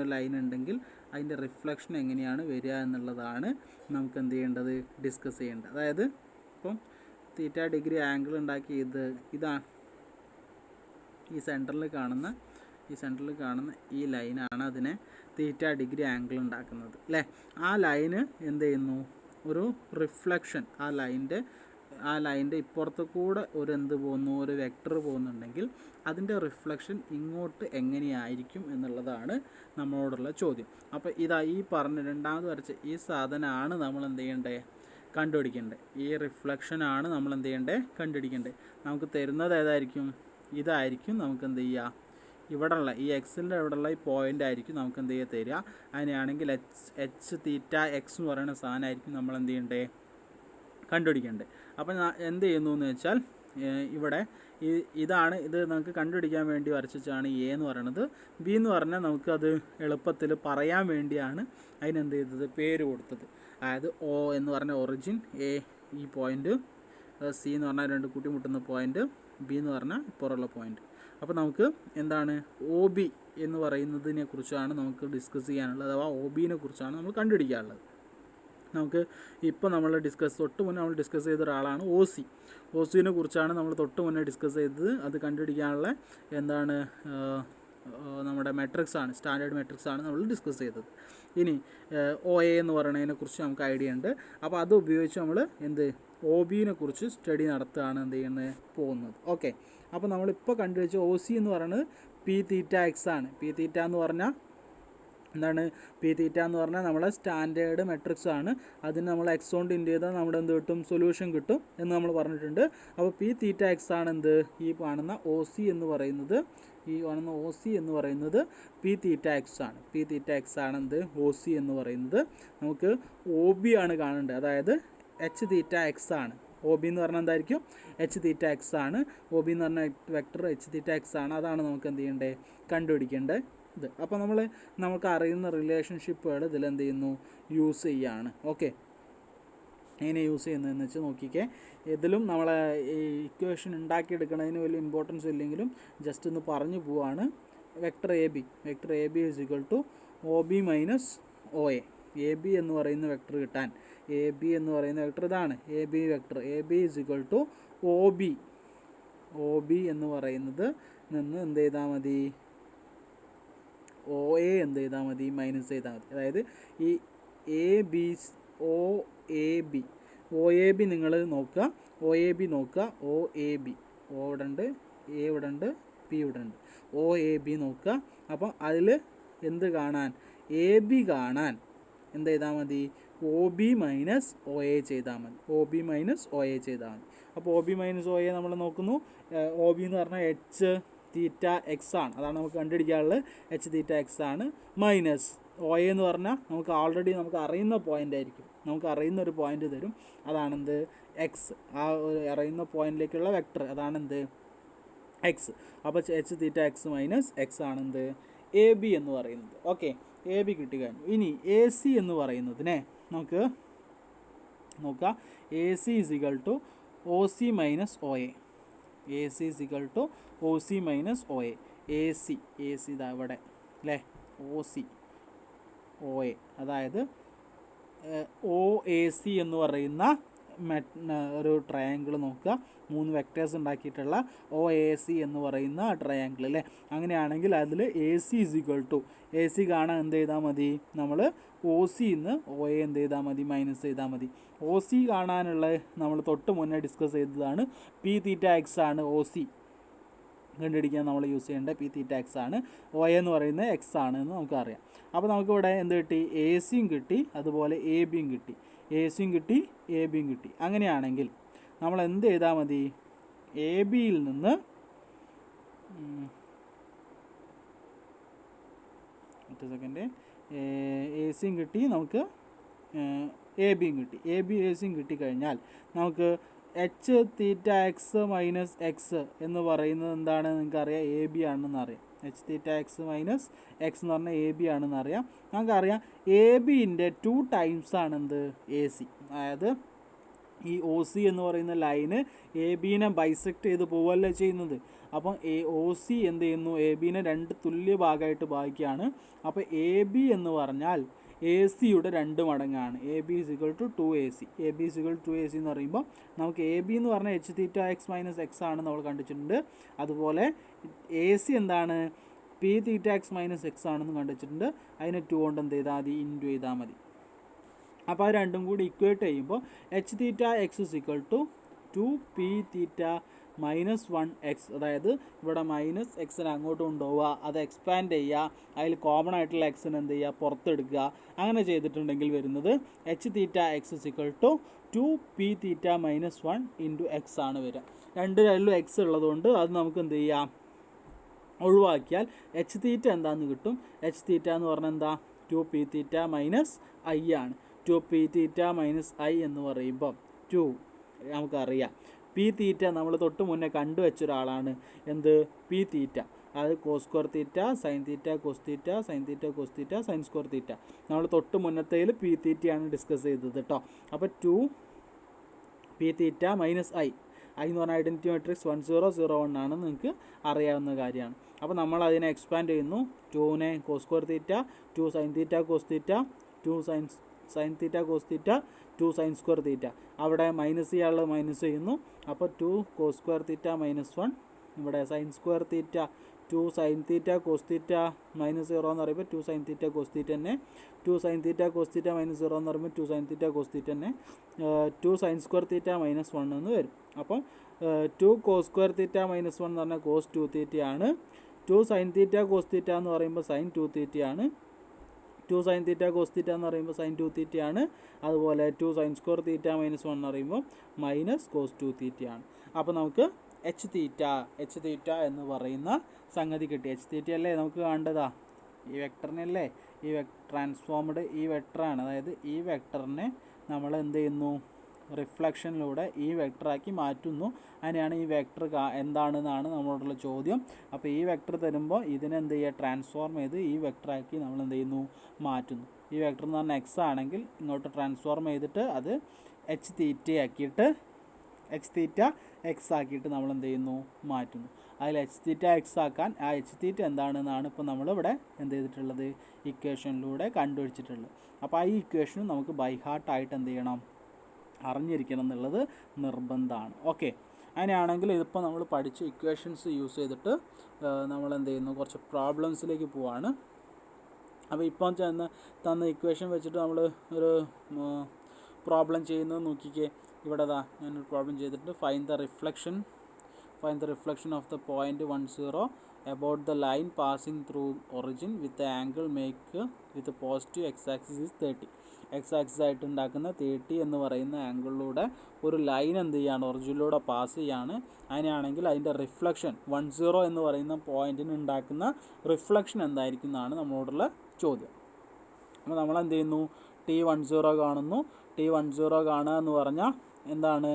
ഒരു ലൈൻ ഉണ്ടെങ്കിൽ അതിൻ്റെ റിഫ്ലക്ഷൻ എങ്ങനെയാണ് വരിക എന്നുള്ളതാണ് നമുക്ക് എന്ത് ചെയ്യേണ്ടത്, ഡിസ്കസ് ചെയ്യേണ്ടത്. അതായത് ഇപ്പം തീറ്റ ഡിഗ്രി ആംഗിൾ ഉണ്ടാക്കി ഇതാണ് ഈ സെൻറ്ററിൽ കാണുന്ന ഈ ലൈനാണ് അതിനെ തീറ്റ ഡിഗ്രി ആംഗിൾ ഉണ്ടാക്കുന്നത് അല്ലേ. ആ ലൈന് എന്ത് ചെയ്യുന്നു, ഒരു റിഫ്ലക്ഷൻ ആ ലൈൻ്റെ ഇപ്പുറത്ത് കൂടെ ഒരു വെക്ടർ പോകുന്നുണ്ടെങ്കിൽ അതിൻ്റെ റിഫ്ലക്ഷൻ ഇങ്ങോട്ട് എങ്ങനെയായിരിക്കും എന്നുള്ളതാണ് നമ്മളോടുള്ള ചോദ്യം. അപ്പോൾ ഈ പറഞ്ഞ രണ്ടാമത് വരച്ച ഈ സാധനമാണ് നമ്മൾ എന്ത് ചെയ്യേണ്ടത്, കണ്ടുപിടിക്കേണ്ടത്. ഈ റിഫ്ലക്ഷനാണ് നമ്മൾ എന്ത് ചെയ്യേണ്ടത്, കണ്ടുപിടിക്കേണ്ടത്. നമുക്ക് തരുന്നത് ഏതായിരിക്കും, ഇതായിരിക്കും. നമുക്ക് എന്ത് ചെയ്യുക, ഇവിടെയുള്ള ഈ എക്സിൻ്റെ ഇവിടെയുള്ള ഈ പോയിൻ്റ് ആയിരിക്കും നമുക്ക് എന്ത് ചെയ്യുക തരിക. അങ്ങനെയാണെങ്കിൽ എച്ച് തീറ്റ എക്സ് എന്ന് പറയുന്ന സാധനമായിരിക്കും നമ്മൾ എന്ത് ചെയ്യേണ്ടത്, കണ്ടുപിടിക്കേണ്ടത്. അപ്പം എന്ത് ചെയ്യുന്നു എന്ന് വെച്ചാൽ ഇവിടെ ഇത് നമുക്ക് കണ്ടുപിടിക്കാൻ വേണ്ടി വരച്ചാണ് എ എന്ന് പറയുന്നത്. ബി എന്ന് പറഞ്ഞാൽ നമുക്കത് എളുപ്പത്തിൽ പറയാൻ വേണ്ടിയാണ് അതിനെന്ത് ചെയ്തത്, പേര് കൊടുത്തത്. അതായത് ഒ എന്ന് പറഞ്ഞ ഒറിജിൻ, എ ഈ പോയിൻ്റ്, സി എന്ന് പറഞ്ഞാൽ രണ്ട് കൂട്ടിമുട്ടുന്ന പോയിൻ്റ്, ബി എന്ന് പറഞ്ഞാൽ ഇപ്പുറമുള്ള പോയിൻ്റ്. അപ്പോൾ നമുക്ക് എന്താണ് ഒ ബി എന്ന് പറയുന്നതിനെ കുറിച്ചാണ് നമുക്ക് ഡിസ്കസ് ചെയ്യാനുള്ളത്, അഥവാ ഒ ബിനെ കുറിച്ചാണ് നമ്മൾ കണ്ടുപിടിക്കാനുള്ളത്. നമുക്ക് ഇപ്പോൾ നമ്മൾ തൊട്ട് മുന്നേ നമ്മൾ ഡിസ്കസ് ചെയ്ത ഒരാളാണ് ഒ സിനെ കുറിച്ചാണ് നമ്മൾ തൊട്ട് മുന്നേ ഡിസ്കസ് ചെയ്തത്. അത് കണ്ടുപിടിക്കാനുള്ള എന്താണ് നമ്മുടെ മെട്രിക്സാണ്, സ്റ്റാൻഡേർഡ് മെട്രിക്സാണ് നമ്മൾ ഡിസ്കസ് ചെയ്തത്. ഇനി ഒ എ എന്ന് പറയുന്നതിനെ കുറിച്ച് നമുക്ക് ഐഡിയ ഉണ്ട്. അപ്പോൾ അത് ഉപയോഗിച്ച് നമ്മൾ ഒ ബിനെ കുറിച്ച് സ്റ്റഡി നടത്തുകയാണ് എന്ത് ചെയ്യുന്നത് പോകുന്നത്. ഓക്കെ, അപ്പോൾ നമ്മളിപ്പോൾ കണ്ടുവച്ച ഒ സി എന്ന് പറയുന്നത് പി തീറ്റ എക്സ് ആണ്. പി തീറ്റ എന്ന് പറഞ്ഞാൽ എന്താണ്? പി തീറ്റ എന്ന് പറഞ്ഞാൽ നമ്മളെ സ്റ്റാൻഡേർഡ് മെട്രിക്സ് ആണ്. അതിന് നമ്മൾ എക്സ് കൊണ്ട് ഇൻഡ് ചെയ്താൽ നമ്മുടെ എന്ത് കിട്ടും? സൊല്യൂഷൻ കിട്ടും എന്ന് നമ്മൾ പറഞ്ഞിട്ടുണ്ട്. അപ്പോൾ പി തീറ്റ എക്സ് ആണ് എന്ത്? ഈ കാണുന്ന ഒ സി എന്ന് പറയുന്നത്, ഈ കാണുന്ന ഒ സി എന്ന് പറയുന്നത് പി തീറ്റ എക്സ് ആണ്. പി തീറ്റ എക്സ് ആണ് എന്ത്? ഒ സി എന്ന് പറയുന്നത്. നമുക്ക് ഒ ബി ആണ് കാണേണ്ടത്, അതായത് എച്ച് തീറ്റ എക്സ് ആണ്. ഒ ബി എന്ന് പറഞ്ഞാൽ എന്തായിരിക്കും? എച്ച് തീറ്റ എക്സ് ആണ്. ഒ ബി എന്ന് പറഞ്ഞ വെക്ടർ എച്ച് തീറ്റ എക്സ് ആണ്. അതാണ് നമുക്ക് എന്ത് ചെയ്യേണ്ടത്? കണ്ടുപിടിക്കേണ്ടത് ഇത്. അപ്പോൾ നമുക്ക് അറിയുന്ന റിലേഷൻഷിപ്പുകൾ ഇതിലെന്ത് ചെയ്യുന്നു? യൂസ് ചെയ്യുകയാണ്. ഓക്കെ, എങ്ങനെ യൂസ് ചെയ്യുന്നതെന്ന് വെച്ച് നോക്കിക്കേ. ഇതിലും നമ്മളെ ഈ ഇക്വേഷൻ ഉണ്ടാക്കിയെടുക്കുന്നതിന് വലിയ ഇമ്പോർട്ടൻസ് ഇല്ലെങ്കിലും ജസ്റ്റ് ഒന്ന് പറഞ്ഞു പോവാണ്. Vector A B is equal to O B minus O A. A B എന്ന് പറയുന്ന വെക്ടർ കിട്ടാൻ, എ ബി എന്ന് പറയുന്ന വെക്ടർ ഇതാണ് A B vector. A B is equal to O B എന്ന് പറയുന്നത് നിന്ന് എന്ത് ചെയ്താൽ മതി? ഒ എ എന്ത് ചെയ്താൽ മതി? മൈനസ് ചെയ്താൽ മതി. അതായത് ഈ A B O A B നിങ്ങൾ നോക്കുക. ഒ എ ബി നോക്കുക. ഒ എ ബി, ഒ ഇവിടെ ഉണ്ട്, എ ഇവിടെ ഉണ്ട്, പി ഇവിടെ ഉണ്ട്. ഒ എ ബി നോക്കുക. അപ്പോൾ അതിൽ എന്ത് കാണാൻ? എ ബി കാണാൻ എന്ത് ചെയ്താൽ മതി? O B minus O A ചെയ്താൽ മതി. O B minus O A ചെയ്താൽ മതി. അപ്പോൾ O B minus O A നമ്മൾ നോക്കുന്നു. ഒ ബി എന്ന് പറഞ്ഞാൽ എച്ച് തീറ്റ എക്സ് ആണ്. അതാണ് നമുക്ക് കണ്ടുപിടിക്കാനുള്ളത്. എച്ച് തീറ്റ എക്സ് ആണ്. മൈനസ് ഒ എ എന്ന് പറഞ്ഞാൽ നമുക്ക് ഓൾറെഡി നമുക്ക് അറിയുന്ന പോയിൻ്റ് ആയിരിക്കും. നമുക്ക് അറിയുന്ന ഒരു പോയിൻ്റ് തരും. അതാണെന്ത്? എക്സ്. ആ ഒരു അറിയുന്ന പോയിന്റിലേക്കുള്ള വെക്ടർ അതാണെന്ത്? എക്സ്. അപ്പോൾ H theta X minus X ആണെന്ത്? എ ബി എന്ന് പറയുന്നത്. ഓക്കെ, എ ബി കിട്ടിക്കഴിഞ്ഞു. ഇനി എ സി എന്ന് പറയുന്നതിനെ നമുക്ക് നോക്കാം. A C is equal to O C minus O A. A C is equal to O C minus O A. A C ഇതാ ഇവിടെ അല്ലേ? ഒ സി ഒ എ, അതായത് ഒ എ സി എന്ന് പറയുന്ന ഒരു ട്രയാങ്കിൾ നോക്കുക. 3 വെക്ടേഴ്സ് ഉണ്ടാക്കിയിട്ടുള്ള O A C എന്ന് പറയുന്ന ട്രയാങ്കിൾ അല്ലേ? അങ്ങനെയാണെങ്കിൽ അതിൽ A C is equal to, A C കാണാൻ എന്ത് ചെയ്താൽ മതി? നമ്മൾ ഒ സിന്ന് ഒ എ എന്ത് ചെയ്താൽ മതി? മൈനസ് ചെയ്താൽ മതി. ഒ സി കാണാനുള്ള നമ്മൾ തൊട്ട് മുന്നേ ഡിസ്കസ് ചെയ്തതാണ്. പി തീറ്റ എക്സ് ആണ് ഒ സി കണ്ടുപിടിക്കാൻ നമ്മൾ യൂസ് ചെയ്യേണ്ടത്. പി തീറ്റ എക്സ് ആണ്. ഒ എ എന്ന് പറയുന്നത് എക്സ് ആണ് എന്ന് നമുക്കറിയാം. അപ്പോൾ നമുക്കിവിടെ എന്ത് കിട്ടി? എ സിയും കിട്ടി, അതുപോലെ എ ബിയും കിട്ടി. എ സിയും കിട്ടി, എ ബിയും കിട്ടി. അങ്ങനെയാണെങ്കിൽ നമ്മൾ എന്ത് ചെയ്താൽ മതി? എ ബിയിൽ നിന്ന് എ സിയും കിട്ടി, നമുക്ക് എ ബിയും കിട്ടി. എ സിയും കിട്ടിക്കഴിഞ്ഞാൽ നമുക്ക് H theta X minus X എന്ന് പറയുന്നത് എന്താണ് നിങ്ങൾക്കറിയാം? എ ബി ആണെന്ന് അറിയാം. H theta X minus X എന്ന് പറഞ്ഞാൽ എ ബി ആണെന്ന് അറിയാം. നമുക്കറിയാം എ ബിൻ്റെ 2 ടൈംസ് ആണെന്ത്? A C. അതായത് ഈ ഒ സി എന്ന് പറയുന്ന ലൈന് എ ബിനെ ബൈസെക്റ്റ് ചെയ്ത് പോവല്ലേ ചെയ്യുന്നത്. അപ്പം ഒ സി എന്ത് ചെയ്യുന്നു? എ ബിനെ 2 തുല്യ ഭാഗമായിട്ട് ഭാഗിക്കുകയാണ്. അപ്പോൾ എ ബി എന്ന് പറഞ്ഞാൽ എ സിയുടെ 2 മടങ്ങാണ്. A B is equal to 2AC. A B is equal to 2AC എന്ന് പറയുമ്പോൾ നമുക്ക് എ ബി എന്ന് പറഞ്ഞാൽ H theta X minus X ആണ് നമ്മൾ കണ്ടിട്ടുണ്ട്. അതുപോലെ എ സി എന്താണ്? P theta X minus X ആണെന്ന് കണ്ടിട്ടുണ്ട്. അതിനെ 2 കൊണ്ട് എന്ത് ചെയ്താൽ മതി? ഇൻറ്റു ചെയ്താൽ മതി. അപ്പോൾ അത് രണ്ടും കൂടി ഇക്വേറ്റ് ചെയ്യുമ്പോൾ H theta X is equal to 2p theta minus 1x. അതായത് ഇവിടെ മൈനസ് എക്സിനെ അങ്ങോട്ട് കൊണ്ടുപോവുക, അത് എക്സ്പാൻഡ് ചെയ്യുക, അതിൽ കോമൺ ആയിട്ടുള്ള എക്സിന് എന്ത് ചെയ്യുക? പുറത്തെടുക്കുക. അങ്ങനെ ചെയ്തിട്ടുണ്ടെങ്കിൽ വരുന്നത് H theta X is equal to 2p theta minus 1 into X ആണ് വരിക. രണ്ടിലും എക്സ് ഉള്ളതുകൊണ്ട് അത് നമുക്ക് എന്ത് ചെയ്യാം? ഒഴിവാക്കിയാൽ എച്ച് തീറ്റ എന്താണെന്ന് കിട്ടും? എച്ച് തീറ്റ എന്ന് പറഞ്ഞാൽ എന്താ? 2p തീറ്റ മൈനസ് ഐ ആണ്. 2p തീറ്റ മൈനസ് ഐ എന്ന് പറയുമ്പം 2 നമുക്കറിയാം. പി തീറ്റ നമ്മൾ തൊട്ട് മുന്നേ കണ്ടുവച്ച ഒരാളാണ്. എന്ത്? P theta. അതായത് cos square theta sine theta cos theta sine theta cos theta sine square theta. നമ്മൾ തൊട്ട് മുന്നത്തേൽ പി തീറ്റയാണ് ഡിസ്കസ് ചെയ്തത് കേട്ടോ. അപ്പോൾ 2p തീറ്റ മൈനസ് ഐ എന്ന് പറഞ്ഞാൽ ഐഡൻറ്റിറ്റി മെട്രിക്സ് 1001 ആണെന്ന് നിങ്ങൾക്ക് അറിയാവുന്ന കാര്യമാണ്. അപ്പോൾ നമ്മൾ അതിനെ എക്സ്പാൻഡ് ചെയ്യുന്നു. 2നെ cos square theta 2 sine theta cos theta 2 sine theta cos theta 2 sine square theta. അവിടെ മൈനസ് ചെയ്യാനുള്ളത് മൈനസ് ചെയ്യുന്നു. അപ്പോൾ 2 കോസ് സ്ക്വയർ തീറ്റ മൈനസ് 1. ഇവിടെ sine square theta 2 sin theta cos theta minus 0 എന്ന് പറയുമ്പോൾ 2 sin തീറ്റ കോസ് തീറ്റ തന്നെ. 2 sin theta cos theta minus 0 എന്ന് പറയുമ്പോൾ 2 sin തീറ്റ കോസ് തീറ്റ തന്നെ. 2 sin സ്ക്വയർ തീറ്റ മൈനസ് 1 എന്ന് വരും. അപ്പം 2 കോസ് സ്ക്വയർ തീറ്റ മൈനസ് 1 എന്ന് പറഞ്ഞാൽ കോസ് 2 തീറ്റയാണ്. 2 sin തീറ്റ കോസ് തീറ്റ എന്ന് പറയുമ്പോൾ സൈൻ 2 തീറ്റയാണ്. 2 sin തീറ്റ കോസ് തീറ്റ എന്ന് പറയുമ്പോൾ സൈൻ 2 തീറ്റയാണ്. അതുപോലെ 2 sin സ്ക്വയർ തീറ്റ മൈനസ് 1 എന്ന് പറയുമ്പോൾ മൈനസ് കോസ് 2 തീറ്റയാണ്. അപ്പോൾ നമുക്ക് എച്ച് തീറ്റ എന്ന് പറയുന്ന സംഗതി കിട്ടി. എച്ച് തീറ്റ അല്ലേ നമുക്ക് കാണേണ്ടതാ, ഈ വെക്ടറിനല്ലേ, ഈ ട്രാൻസ്ഫോംഡ് ഈ വെക്ടറാണ്. അതായത് ഈ വെക്ടറിനെ നമ്മൾ എന്ത് ചെയ്യുന്നു, റിഫ്ലക്ഷനിലൂടെ ഈ വെക്ടറാക്കി മാറ്റുന്നു. അങ്ങനെയാണ് ഈ വെക്ടർ എന്താണെന്നാണ് നമ്മളോടുള്ള ചോദ്യം. അപ്പോൾ ഈ വെക്ടർ തരുമ്പോൾ ഇതിനെന്ത് ചെയ്യുക, ട്രാൻസ്ഫോം ചെയ്ത് ഈ വെക്ടറാക്കി നമ്മൾ എന്ത് ചെയ്യുന്നു, മാറ്റുന്നു. ഈ വെക്ടർ എന്ന് പറഞ്ഞാൽ എക്സ് ആണെങ്കിൽ ഇങ്ങോട്ട് ട്രാൻസ്ഫോം ചെയ്തിട്ട് അത് എച്ച് തീറ്റയാക്കിയിട്ട് എക്സ് തീറ്റ എക്സ് ആക്കിയിട്ട് നമ്മൾ എന്ത് ചെയ്യുന്നു, മാറ്റുന്നു. അതിൽ എച്ച് തീറ്റ എക്സ് ആക്കാൻ ആ എച്ച് തീറ്റ എന്താണെന്നാണ് ഇപ്പോൾ നമ്മളിവിടെ എന്ത് ചെയ്തിട്ടുള്ളത്, ഇക്വേഷനിലൂടെ കണ്ടുപിടിച്ചിട്ടുള്ളത്. അപ്പോൾ ആ ഈ ഇക്വേഷനും നമുക്ക് ബൈ ഹാർട്ടായിട്ട് എന്ത് ചെയ്യണം, അറിഞ്ഞിരിക്കണം എന്നുള്ളത് നിർബന്ധമാണ്. ഓക്കെ, അങ്ങനെയാണെങ്കിൽ ഇതിപ്പോൾ നമ്മൾ പഠിച്ച ഇക്വേഷൻസ് യൂസ് ചെയ്തിട്ട് നമ്മൾ എന്ത് ചെയ്യുന്നു, കുറച്ച് പ്രോബ്ലംസിലേക്ക് പോവാണ്. അപ്പോൾ ഇപ്പം തന്ന ഇക്വേഷൻ വെച്ചിട്ട് നമ്മൾ ഒരു പ്രോബ്ലം ചെയ്യുന്നത് നോക്കിക്കേ. ഇവിടെ ഞാനൊരു പ്രോബ്ലം ചെയ്തിട്ട് find the reflection of the point 10 about the line passing through origin with the angle make with the positive x axis is 30. X axis ആയിട്ട് ഉണ്ടാക്കുന്ന 30 എന്ന് പറയുന്ന ആംഗിളിലൂടെ ഒരു ലൈൻ എന്ത് ചെയ്യാണ്, ഒറിജിനിലൂടെ പാസ് ചെയ്യാണ്. അങ്ങനെയാണെങ്കിൽ അതിൻ്റെ റിഫ്ലക്ഷൻ 10 എന്ന് പറയുന്ന പോയിന്റിന് ഉണ്ടാക്കുന്ന റിഫ്ലക്ഷൻ എന്തായിരിക്കും എന്നാണ് നമ്മളോടുള്ള ചോദ്യം. അപ്പോൾ നമ്മൾ എന്ത് ചെയ്യുന്നു, T10 കാണുന്നു. T10 കാണുക എന്ന് പറഞ്ഞാൽ എന്താണ്,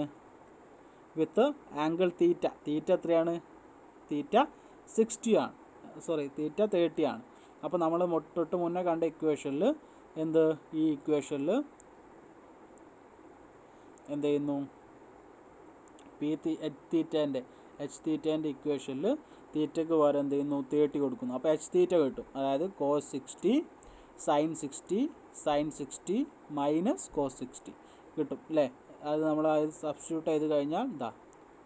വിത്ത് ആംഗിൾ തീറ്റ എത്രയാണ്, തീറ്റ 60 ആണ്, തീറ്റ 30 ആണ്. അപ്പോൾ നമ്മൾ തൊട്ട് മുന്നേ കണ്ട ഇക്വേഷനിൽ ഈ ഇക്വേഷനിൽ എന്ത് ചെയ്യുന്നു, എച്ച് തീറ്റേൻ്റെ ഇക്വേഷനിൽ തീറ്റയ്ക്ക് പകരം എന്ത് ചെയ്യുന്നു, 30 കൊടുക്കുന്നു. അപ്പോൾ എച്ച് തീറ്റ കിട്ടും. അതായത് കോസ് 60 സൈൻ 60 മൈനസ് കോസ് 60 കിട്ടും അല്ലേ. അത് നമ്മൾ അത് സബ്സ്റ്റിറ്റ്യൂട്ട് ചെയ്ത് കഴിഞ്ഞാൽ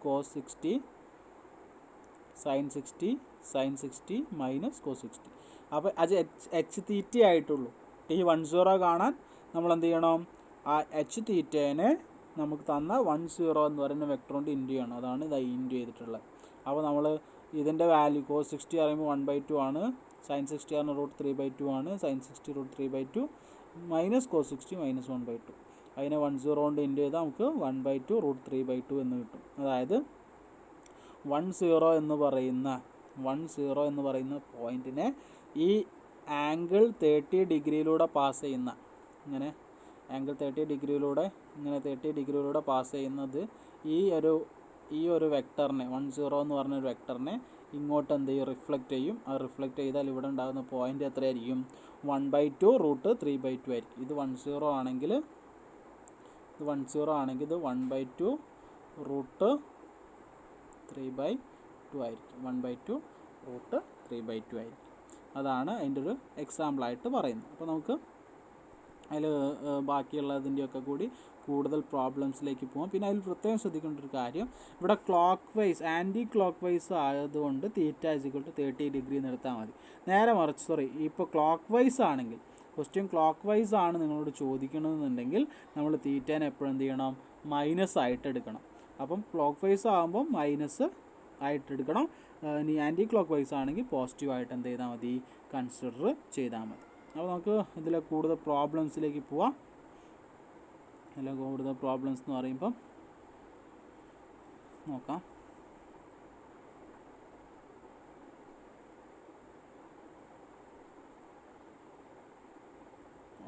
കോസ് 60 സൈൻ 60 മൈനസ് കോസ് 60. അപ്പോൾ അത് എച്ച് തീറ്റ ആയിട്ടുള്ളൂ. T10 കാണാൻ നമ്മൾ എന്ത് ചെയ്യണം, ആ എച്ച് തീറ്റേനെ നമുക്ക് തന്ന 10 എന്ന് പറയുന്ന വെക്ടർ കൊണ്ട് ഇൻറ്റു ചെയ്യണം. അതാണ് ഇൻറ്റു ചെയ്തിട്ടുള്ളത്. അപ്പോൾ നമ്മൾ ഇതിൻ്റെ വാല്യൂ കോസ് 60 പറയുമ്പോൾ 1/2 ആണ്, സൈൻ 60 ആണ് √3/2 ആണ്, സൈൻ 60 √3/2 മൈനസ് കോസ് 60 മൈനസ് 1/2. അതിനെ 10 കൊണ്ട് ഇൻറ്റു ചെയ്താൽ നമുക്ക് 1/2 √3/2 എന്ന് കിട്ടും. അതായത് 10 എന്ന് പറയുന്ന പോയിൻറ്റിനെ ഈ ആംഗിൾ 30 ഡിഗ്രിയിലൂടെ പാസ് ചെയ്യുന്ന ആംഗിൾ 30 ഡിഗ്രിയിലൂടെ പാസ് ചെയ്യുന്നത് ഈ ഒരു വെക്ടറിനെ 10 എന്ന് പറഞ്ഞൊരു വെക്ടറിനെ ഇങ്ങോട്ട് എന്ത് ചെയ്യും, റിഫ്ലക്റ്റ് ചെയ്യും. അത് റിഫ്ലക്റ്റ് ചെയ്താൽ ഇവിടെ ഉണ്ടാകുന്ന പോയിൻ്റ് എത്രയായിരിക്കും, 1/2 √3/2 ആയിരിക്കും. ഇത് 10 ആണെങ്കിൽ ഇത് 1/2 √3/2 ആയിരിക്കും. 1/2 √3/2 ആയിരിക്കും. അതാണ് അതിൻ്റെ ഒരു എക്സാമ്പിളായിട്ട് പറയുന്നത്. അപ്പോൾ നമുക്ക് അതിൽ ബാക്കിയുള്ളതിൻ്റെയൊക്കെ കൂടി കൂടുതൽ പ്രോബ്ലംസിലേക്ക് പോകാം. പിന്നെ അതിൽ പ്രത്യേകം ശ്രദ്ധിക്കേണ്ട ഒരു കാര്യം, ഇവിടെ ആൻറ്റി ക്ലോക്ക് വൈസ് ആയതുകൊണ്ട് തീറ്റ = 30 ഡിഗ്രി നിർത്താൽ മതി. നേരെ മറിച്ച് ഇപ്പോൾ ക്ലോക്ക് വൈസ് ആണെങ്കിൽ, ക്വസ്റ്റ്യൻ ക്ലോക്ക് വൈസ് ആണ് നിങ്ങളോട് ചോദിക്കണമെന്നുണ്ടെങ്കിൽ നമ്മൾ തീറ്റേനെ എപ്പോഴും എന്ത് ചെയ്യണം, മൈനസ് ആയിട്ട് എടുക്കണം. അപ്പം ക്ലോക്ക് വൈസ് ആകുമ്പോൾ മൈനസ് ആയിട്ട് എടുക്കണം. ഇനി ആൻറ്റി ക്ലോക്ക് വൈസ് ആണെങ്കിൽ പോസിറ്റീവായിട്ട് എന്ത് ചെയ്താൽ മതി, കൺസിഡർ ചെയ്താൽ മതി. അപ്പോൾ നമുക്ക് ഇതിലെ കൂടുതൽ പ്രോബ്ലംസിലേക്ക് പോവാം. കൂടുതൽ പ്രോബ്ലംസ് എന്ന് പറയുമ്പം നോക്കാം.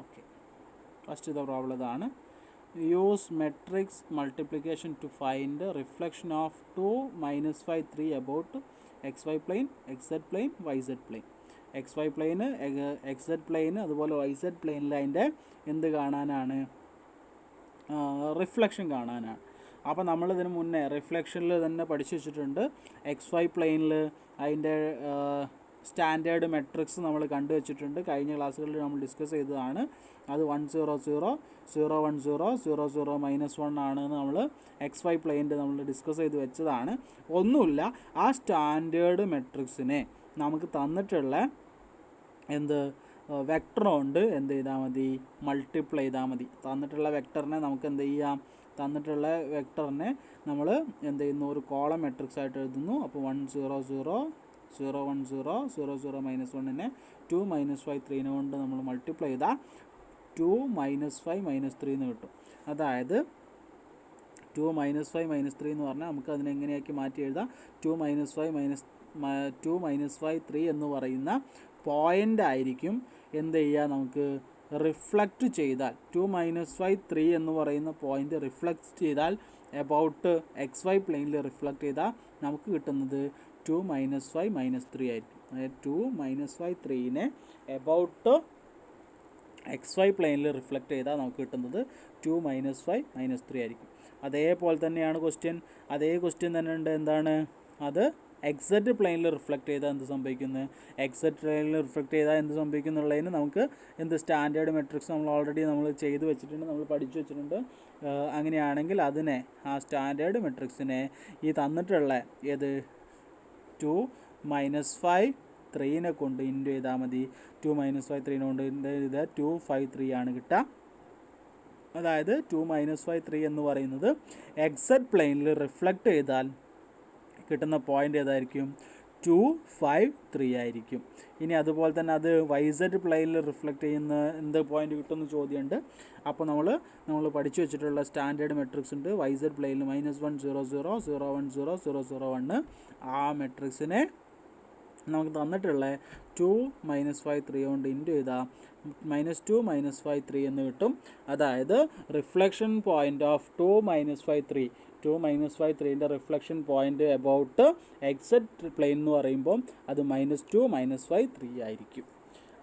ഓക്കെ, ഫസ്റ്റ് പ്രോബ്ലം ഇതാണ്. Use matrix multiplication to find reflection of 2, -5, 3 about XY plane, XZ plane, YZ plane. XY പ്ലെയിന്, XZ പ്ലെയിന്, അതുപോലെ YZ പ്ലെയിനിൽ അതിൻ്റെ എന്ത് കാണാനാണ്, റിഫ്ലക്ഷൻ കാണാനാണ്. അപ്പോൾ നമ്മളിതിന് മുന്നേ റിഫ്ലക്ഷനിൽ തന്നെ പഠിച്ചു വെച്ചിട്ടുണ്ട്. XY പ്ലെയിനിൽ അതിൻ്റെ സ്റ്റാൻഡേർഡ് മെട്രിക്സ് നമ്മൾ കണ്ടുവച്ചിട്ടുണ്ട്. കഴിഞ്ഞ ക്ലാസ്സുകളിൽ നമ്മൾ ഡിസ്കസ് ചെയ്തതാണ്. അത് 1 0 0 0 1 0 0 0 -1 ആണെന്ന് നമ്മൾ XY പ്ലെയിനിൽ നമ്മൾ ഡിസ്കസ് ചെയ്ത് വെച്ചതാണ്. ഒന്നുമില്ല, ആ സ്റ്റാൻഡേർഡ് മെട്രിക്സിനെ നമുക്ക് തന്നിട്ടുള്ള എന്ത് വെക്ടറുണ്ട് എന്ത് ചെയ്താൽ മതി, മൾട്ടിപ്ലൈ ചെയ്താൽ മതി. തന്നിട്ടുള്ള വെക്ടറിനെ നമുക്ക് എന്ത് ചെയ്യാം, തന്നിട്ടുള്ള വെക്ടറിനെ നമ്മൾ എന്ത് ചെയ്യുന്നു, ഒരു കോളം മെട്രിക്സ് ആയിട്ട് എഴുതുന്നു. അപ്പോൾ 1 0 0 0 1 0 0 0 -1നെ 2 -5 3 കൊണ്ട് നമ്മൾ മൾട്ടിപ്ലൈ ചെയ്താൽ 2 -5 -3 എന്ന് കിട്ടും. അതായത് 2 -5 -3 എന്ന് പറഞ്ഞാൽ നമുക്ക് അതിനെ എങ്ങനെയാക്കി മാറ്റി എഴുതാം, 2 -5 3 എന്ന് പറയുന്ന പോയിൻ്റ് ആയിരിക്കും എന്ത് ചെയ്യുക, നമുക്ക് റിഫ്ലക്റ്റ് ചെയ്താൽ 2 -5 3 എന്ന് പറയുന്ന പോയിൻ്റ് റിഫ്ലക്റ്റ് ചെയ്താൽ എബൌട്ട് XY പ്ലെയിനിൽ റിഫ്ലക്റ്റ് ചെയ്താൽ നമുക്ക് കിട്ടുന്നത് 2 -5 -3 ആയിരിക്കും. അതായത് 2 -5 3നെ എബൌട്ട് XY പ്ലെയിനിൽ റിഫ്ലക്റ്റ് ചെയ്താൽ നമുക്ക് കിട്ടുന്നത് 2 -5 -3 ആയിരിക്കും. അതേപോലെ തന്നെയാണ് ക്വസ്റ്റ്യൻ, അതേ ക്വസ്റ്റ്യൻ തന്നെ ഉണ്ട്. എന്താണ് അത്, XZ പ്ലെയിനിൽ റിഫ്ലക്റ്റ് ചെയ്താൽ എന്ത് സംഭവിക്കുന്നത്, XZ പ്ലെയിനിൽ റിഫ്ലക്റ്റ് ചെയ്താൽ എന്ത് സംഭവിക്കുന്നുള്ളതിന് നമുക്ക് എന്ത് സ്റ്റാൻഡേർഡ് മെട്രിക്സ് നമ്മൾ ഓൾറെഡി നമ്മൾ ചെയ്ത് വെച്ചിട്ടുണ്ട്, നമ്മൾ പഠിച്ചു വെച്ചിട്ടുണ്ട്. അങ്ങനെയാണെങ്കിൽ അതിനെ, ആ സ്റ്റാൻഡേർഡ് മെട്രിക്സിനെ ഈ തന്നിട്ടുള്ള ഏത് 2 -5 3നെ കൊണ്ട് ഇൻറ്റു ചെയ്താൽ മതി. 2 -5 3നെ കൊണ്ട് ഇൻറ്റു ചെയ്താൽ 2 5 3 ആണ് കിട്ടുക. അതായത് 2 -5 3 എന്ന് പറയുന്നത് XZ പ്ലെയിനിൽ റിഫ്ലക്റ്റ് ചെയ്താൽ കിട്ടുന്ന പോയിൻ്റ് ഏതായിരിക്കും, 2 5 3 ആയിരിക്കും. ഇനി അതുപോലെ തന്നെ അത് YZ പ്ലെയിനിൽ റിഫ്ലക്റ്റ് ചെയ്യുന്ന എന്ത് പോയിൻ്റ് കിട്ടുമെന്ന് ചോദ്യമുണ്ട്. അപ്പോൾ നമ്മൾ പഠിച്ചു വെച്ചിട്ടുള്ള സ്റ്റാൻഡേർഡ് മെട്രിക്സ് ഉണ്ട്. YZ പ്ലെയിനിൽ -1 0 0 0 1 0 0 0 1, ആ മെട്രിക്സിനെ നമുക്ക് തന്നിട്ടുള്ള 2 -5 3 കൊണ്ട് ഇൻറ്റു ചെയ്താൽ -2 -5 3 എന്ന് കിട്ടും. അതായത് റിഫ്ലക്ഷൻ പോയിൻ്റ് ഓഫ് 2 -5 3 3ൻ്റെ reflection point about XZ plane എന്ന് പറയുമ്പോൾ അത് -2 -5 3 ആയിരിക്കും.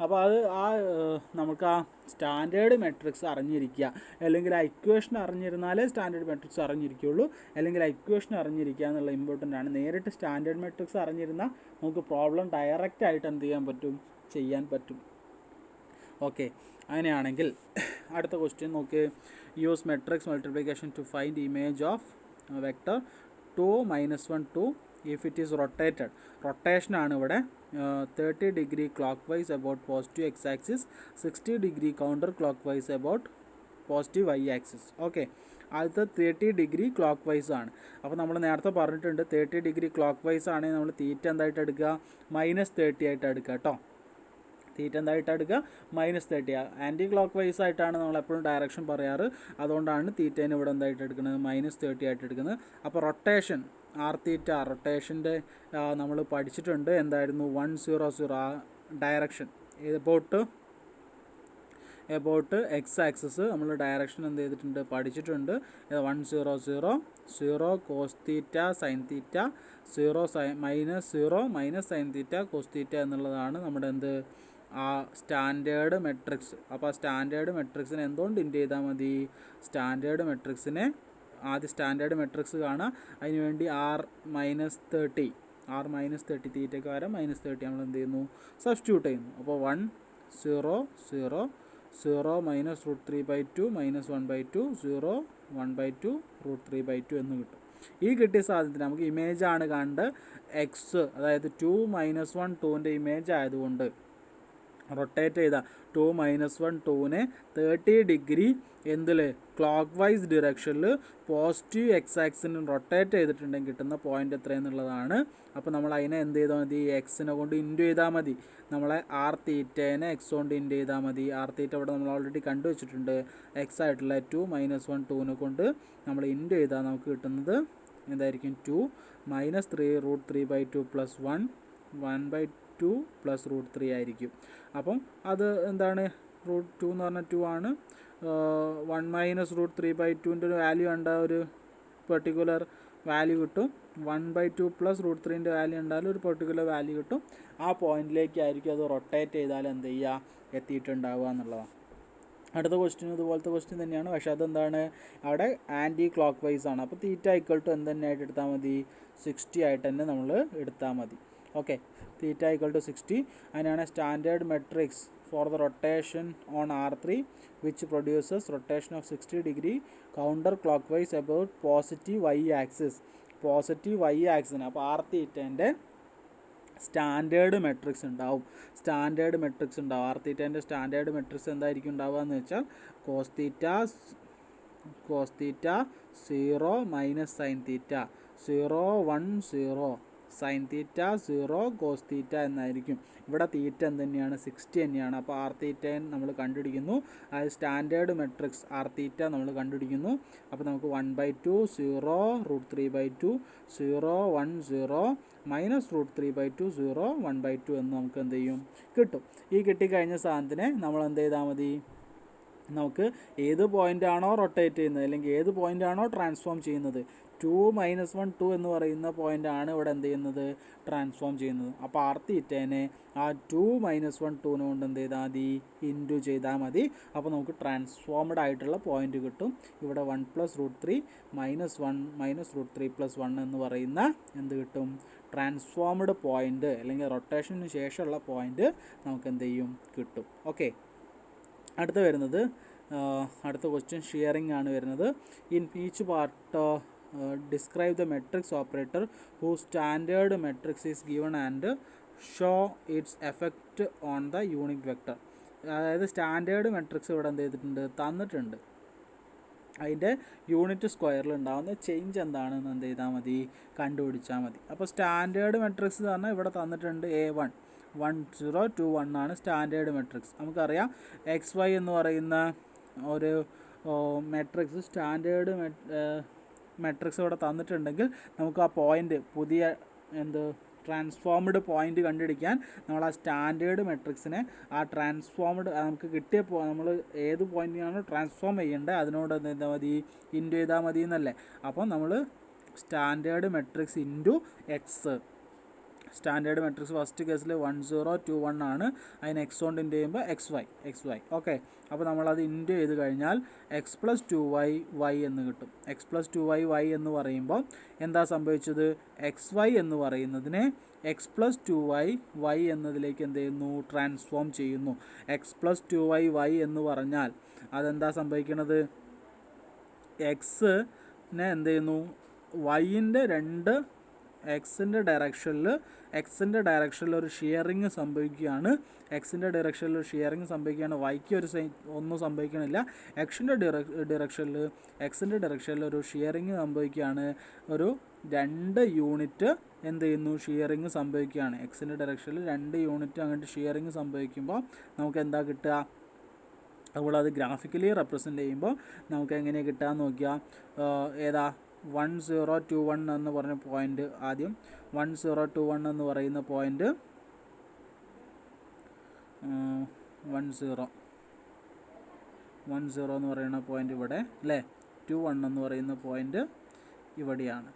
അപ്പോൾ അത് നമുക്ക് ആ സ്റ്റാൻഡേർഡ് മെട്രിക്സ് അറിഞ്ഞിരിക്കുക, അല്ലെങ്കിൽ ആ ഇക്വേഷൻ അറിഞ്ഞിരുന്നാലേ സ്റ്റാൻഡേർഡ് മെട്രിക്സ് അറിഞ്ഞിരിക്കുകയുള്ളൂ, അല്ലെങ്കിൽ ആ ഇക്വേഷൻ അറിഞ്ഞിരിക്കുക എന്നുള്ള ഇമ്പോർട്ടൻ്റ് ആണ്. നേരിട്ട് സ്റ്റാൻഡേർഡ് മെട്രിക്സ് അറിഞ്ഞിരുന്നാൽ നമുക്ക് പ്രോബ്ലം ഡയറക്റ്റ് ആയിട്ട് എന്ത് ചെയ്യാൻ പറ്റും. ഓക്കെ, അങ്ങനെയാണെങ്കിൽ അടുത്ത ക്വസ്റ്റ്യൻ നോക്ക്. Use matrix multiplication to find image of vector 2 -1 2 if it is rotated. റൊട്ടേഷനാണ് ഇവിടെ. 30 degree clockwise about positive x axis, 60 degree counter clockwise about positive y axis. Okay, ആദ്യത്തെ 30 degree clockwise ആണ്. അപ്പോൾ നമ്മൾ നേരത്തെ പറഞ്ഞിട്ടുണ്ട് 30 degree clockwise ആണെങ്കിൽ നമ്മൾ തീറ്റ എന്തായിട്ട് എടുക്കുക, -30 ആയിട്ട് എടുക്കുക കേട്ടോ. തീറ്റ എന്തായിട്ട് എടുക്കുക, -30. ആൻറ്റി ക്ലോക്ക് വൈസ് ആയിട്ടാണ് നമ്മൾ എപ്പോഴും ഡയറക്ഷൻ പറയാറ്, അതുകൊണ്ടാണ് തീറ്റേനെ ഇവിടെ എന്തായിട്ട് എടുക്കുന്നത്, -30 ആയിട്ട് എടുക്കുന്നത്. അപ്പോൾ റൊട്ടേഷൻ r θ, റൊട്ടേഷൻ്റെ നമ്മൾ പഠിച്ചിട്ടുണ്ട്. എന്തായിരുന്നു, 100 ആ ഡയറക്ഷൻ എബൌട്ട് എക്സ് ആക്സസ് നമ്മൾ ഡയറക്ഷൻ എന്ത് ചെയ്തിട്ടുണ്ട്, പഠിച്ചിട്ടുണ്ട്. 100 0 cos θ sin θ 0 sin θ cos θ എന്നുള്ളതാണ് നമ്മുടെ എന്ത്, ആ സ്റ്റാൻഡേർഡ് മെട്രിക്സ്. അപ്പോൾ ആ സ്റ്റാൻഡേർഡ് മെട്രിക്സിനെ എന്തുകൊണ്ട് ഇൻറ്റ് ചെയ്താൽ മതി, സ്റ്റാൻഡേർഡ് മെട്രിക്സിനെ ആദ്യം സ്റ്റാൻഡേർഡ് മെട്രിക്സ് കാണാം. അതിനുവേണ്ടി r -30 തീറ്റയ്ക്ക് പകരം -30 നമ്മൾ എന്ത് ചെയ്യുന്നു, സബ്സ്റ്റിറ്റ്യൂട്ട് ചെയ്യുന്നു. അപ്പോൾ 1 0 0 0 -√3/2 -1/2 0 1/2 √3/2 എന്ന് കിട്ടും. ഈ കിട്ടിയ സാധനത്തിന് നമുക്ക് ഇമേജാണ് കാണേണ്ടത്. എക്സ്, അതായത് 2 -1 2ൻ്റെ ഇമേജ് ആയതുകൊണ്ട് റൊട്ടേറ്റ് ചെയ്ത 2 -1 2നെ 30 ഡിഗ്രി എന്തിൽ, ക്ലോക്ക് വൈസ് ഡിറക്ഷനിൽ പോസിറ്റീവ് എക്സ് ആക്സിന് റൊട്ടേറ്റ് ചെയ്തിട്ടുണ്ടെങ്കിൽ കിട്ടുന്ന പോയിൻ്റ് എത്രയെന്നുള്ളതാണ്. അപ്പോൾ നമ്മൾ അതിനെ എന്ത് ചെയ്താൽ മതി, എക്സിനെ കൊണ്ട് ഇൻറ്റു ചെയ്താൽ മതി. നമ്മളെ r θനെ എക്സ് കൊണ്ട് ഇൻറ്റു ചെയ്താൽ മതി. r θ ഇവിടെ നമ്മൾ ഓൾറെഡി കണ്ടുവച്ചിട്ടുണ്ട്. എക്സ് ആയിട്ടുള്ള 2 -1 2നെ കൊണ്ട് നമ്മൾ ഇൻറ്റു ചെയ്താൽ നമുക്ക് കിട്ടുന്നത് എന്തായിരിക്കും, 2 -3 √3/2 + 1 + √3 ആയിരിക്കും. അപ്പം അത് എന്താണ്, √2 എന്ന് പറഞ്ഞാൽ 2 ആണ്. 1 -√3/2ൻ്റെ ഒരു വാല്യൂ കണ്ട ഒരു പെർട്ടിക്കുലർ വാല്യൂ കിട്ടും. 1/2 + √3ൻ്റെ വാല്യൂ ഉണ്ടായാലും ഒരു പെർട്ടിക്കുലർ വാല്യൂ കിട്ടും. ആ പോയിന്റിലേക്കായിരിക്കും അത് റൊട്ടേറ്റ് ചെയ്താൽ എന്ത് ചെയ്യുക, എത്തിയിട്ടുണ്ടാവുക എന്നുള്ളതാണ്. അടുത്ത ക്വസ്റ്റ്യൻ ഇതുപോലത്തെ ക്വസ്റ്റ്യൻ തന്നെയാണ്, പക്ഷേ അതെന്താണ്, അവിടെ ആൻറ്റി ക്ലോക്ക് വൈസ് ആണ്. അപ്പോൾ θ = എന്ത് തന്നെയായിട്ട് എടുത്താൽ മതി, 60 ആയിട്ട് തന്നെ നമ്മൾ എടുത്താൽ മതി. ഓക്കെ, θ = 60. അതിനാണ് standard matrix for the rotation on R3 which produces rotation of 60 degree counter clockwise about positive y axis. Positive y ആക്സിന്, അപ്പോൾ r θൻ്റെ സ്റ്റാൻഡേർഡ് മെട്രിക്സ് ഉണ്ടാവും. ആർ തീറ്റേൻ്റെ സ്റ്റാൻഡേർഡ് മെട്രിക്സ് എന്തായിരിക്കും ഉണ്ടാവുക എന്ന് വെച്ചാൽ cos theta 0 minus sine theta 0 1 0 sine theta 0 cos theta എന്നായിരിക്കും. ഇവിടെ തീറ്റ എന്തുതന്നെയാണ് 60 തന്നെയാണ്. അപ്പോൾ ആർ തീറ്റൻ നമ്മൾ കണ്ടുപിടിക്കുന്നു. അതായത് സ്റ്റാൻഡേർഡ് മെട്രിക്സ് ആർ തീറ്റ നമ്മൾ കണ്ടുപിടിക്കുന്നു. അപ്പോൾ നമുക്ക് 1/2 0 √3/2 0 1 0 മൈനസ് √3/2 0 1/2 എന്ന് നമുക്ക് എന്ത് ചെയ്യും കിട്ടും. ഈ കിട്ടിക്കഴിഞ്ഞ സാധനത്തിനെ നമ്മൾ എന്ത് ചെയ്താൽ മതി, നമുക്ക് ഏത് പോയിൻ്റാണോ റൊട്ടേറ്റ് ചെയ്യുന്നത് അല്ലെങ്കിൽ ഏത് പോയിൻ്റാണോ ട്രാൻസ്ഫോം ചെയ്യുന്നത് 2 - 1 2 എന്ന് പറയുന്ന പോയിൻ്റാണ് ഇവിടെ എന്ത് ചെയ്യുന്നത് ട്രാൻസ്ഫോം ചെയ്യുന്നത്. അപ്പോൾ ആർ തീറ്റേനെ ആ 2 - 1 2 കൊണ്ട് എന്ത് ചെയ്താൽ മതി ഇൻറ്റു ചെയ്താൽ മതി. അപ്പോൾ നമുക്ക് ട്രാൻസ്ഫോംഡ് ആയിട്ടുള്ള പോയിൻ്റ് കിട്ടും. ഇവിടെ 1 + √3 -1 -√3 + 1 എന്ന് പറയുന്ന എന്ത് കിട്ടും ട്രാൻസ്ഫോംഡ് പോയിൻ്റ് അല്ലെങ്കിൽ റൊട്ടേഷന് ശേഷമുള്ള പോയിൻ്റ് നമുക്ക് എന്ത് ചെയ്യും കിട്ടും. ഓക്കെ, അടുത്ത വരുന്നത് അടുത്ത ക്വസ്റ്റ്യൻ ഷിയറിംഗ് ആണ് വരുന്നത്. In each part describe the matrix operator whose standard matrix is given and show its effect on the unit vector. അതായത് സ്റ്റാൻഡേർഡ് മെട്രിക്സ് ഇവിടെ എന്ത് ചെയ്തിട്ടുണ്ട് തന്നിട്ടുണ്ട്. അതിൻ്റെ യൂണിറ്റ് സ്ക്വയറിൽ ഉണ്ടാകുന്ന ചേഞ്ച് എന്താണെന്ന് എന്ത് ചെയ്താൽ മതി കണ്ടുപിടിച്ചാൽ മതി. അപ്പോൾ സ്റ്റാൻഡേർഡ് മെട്രിക്സ് പറഞ്ഞാൽ ഇവിടെ തന്നിട്ടുണ്ട് A1 1 0 2 1 ആണ് സ്റ്റാൻഡേർഡ് മെട്രിക്സ്. നമുക്കറിയാം XY എന്ന് പറയുന്ന ഒരു മെട്രിക്സ് സ്റ്റാൻഡേർഡ് മെട്രിക്സ് ഇവിടെ തന്നിട്ടുണ്ടെങ്കിൽ നമുക്ക് ആ പോയിൻ്റ് പുതിയ ട്രാൻസ്ഫോംഡ് പോയിൻ്റ് കണ്ടുപിടിക്കാൻ നമ്മൾ ആ സ്റ്റാൻഡേർഡ് മെട്രിക്സിനെ ആ ട്രാൻസ്ഫോംഡ് നമുക്ക് കിട്ടിയ നമ്മൾ ഏത് പോയിൻ്റിനാണോ ട്രാൻസ്ഫോം ചെയ്യേണ്ടത് അതിനോട് എന്താ മതി ഇൻറ്റു ചെയ്താൽ മതി എന്നല്ലേ. അപ്പം നമ്മൾ standard matrix into X, standard matrix first കേസിൽ 1 0 2 1 ആണ്. അതിന് എക്സ് കൊണ്ട് ഇൻറ്റു ചെയ്യുമ്പോൾ XY. ഓക്കെ, അപ്പോൾ നമ്മളത് ഇൻറ്റു ചെയ്ത് കഴിഞ്ഞാൽ x + 2y എന്ന് കിട്ടും. x + 2y എന്ന് പറയുമ്പോൾ എന്താ സംഭവിച്ചത്, XY എന്ന് പറയുന്നതിനെ x + 2y എന്നതിലേക്ക് എന്ത് ചെയ്യുന്നു ട്രാൻസ്ഫോം ചെയ്യുന്നു. x + 2y എന്ന് പറഞ്ഞാൽ അതെന്താ സംഭവിക്കുന്നത്, എക്സിനെ എന്ത് ചെയ്യുന്നു വൈൻ്റെ എക്സിൻ്റെ ഡയറക്ഷനിൽ ഒരു ഷിയറിങ് സംഭവിക്കുകയാണ്. എക്സിൻ്റെ ഡയറക്ഷനിൽ ഒരു ഷിയറിങ് സംഭവിക്കുകയാണ്. വൈക്ക് ഒന്നും സംഭവിക്കണില്ല. എക്സിൻ്റെ ഡയറക്ഷനിൽ ഒരു ഷിയറിങ് സംഭവിക്കുകയാണ്. ഒരു 2 യൂണിറ്റ് എന്ത് ചെയ്യുന്നു ഷിയറിങ് സംഭവിക്കുകയാണ്. എക്സിൻ്റെ ഡയറക്ഷനിൽ 2 യൂണിറ്റ് അങ്ങോട്ട് ഷിയറിങ് സംഭവിക്കുമ്പോൾ നമുക്ക് എന്താ കിട്ടുക, അതുപോലെ അത് ഗ്രാഫിക്കലി റെപ്രസെൻ്റ് ചെയ്യുമ്പോൾ നമുക്ക് എങ്ങനെയാണ് കിട്ടുക നോക്കിയാൽ ഏതാ 1 0 2 1 എന്ന് പറഞ്ഞ പോയിൻ്റ്, ആദ്യം 1 0 2 1 എന്ന് പറയുന്ന പോയിൻ്റ് 1 0 എന്ന് പറയുന്ന പോയിൻ്റ് ഇവിടെ അല്ലേ, 2 1 എന്ന് പറയുന്ന പോയിൻ്റ് ഇവിടെയാണ്.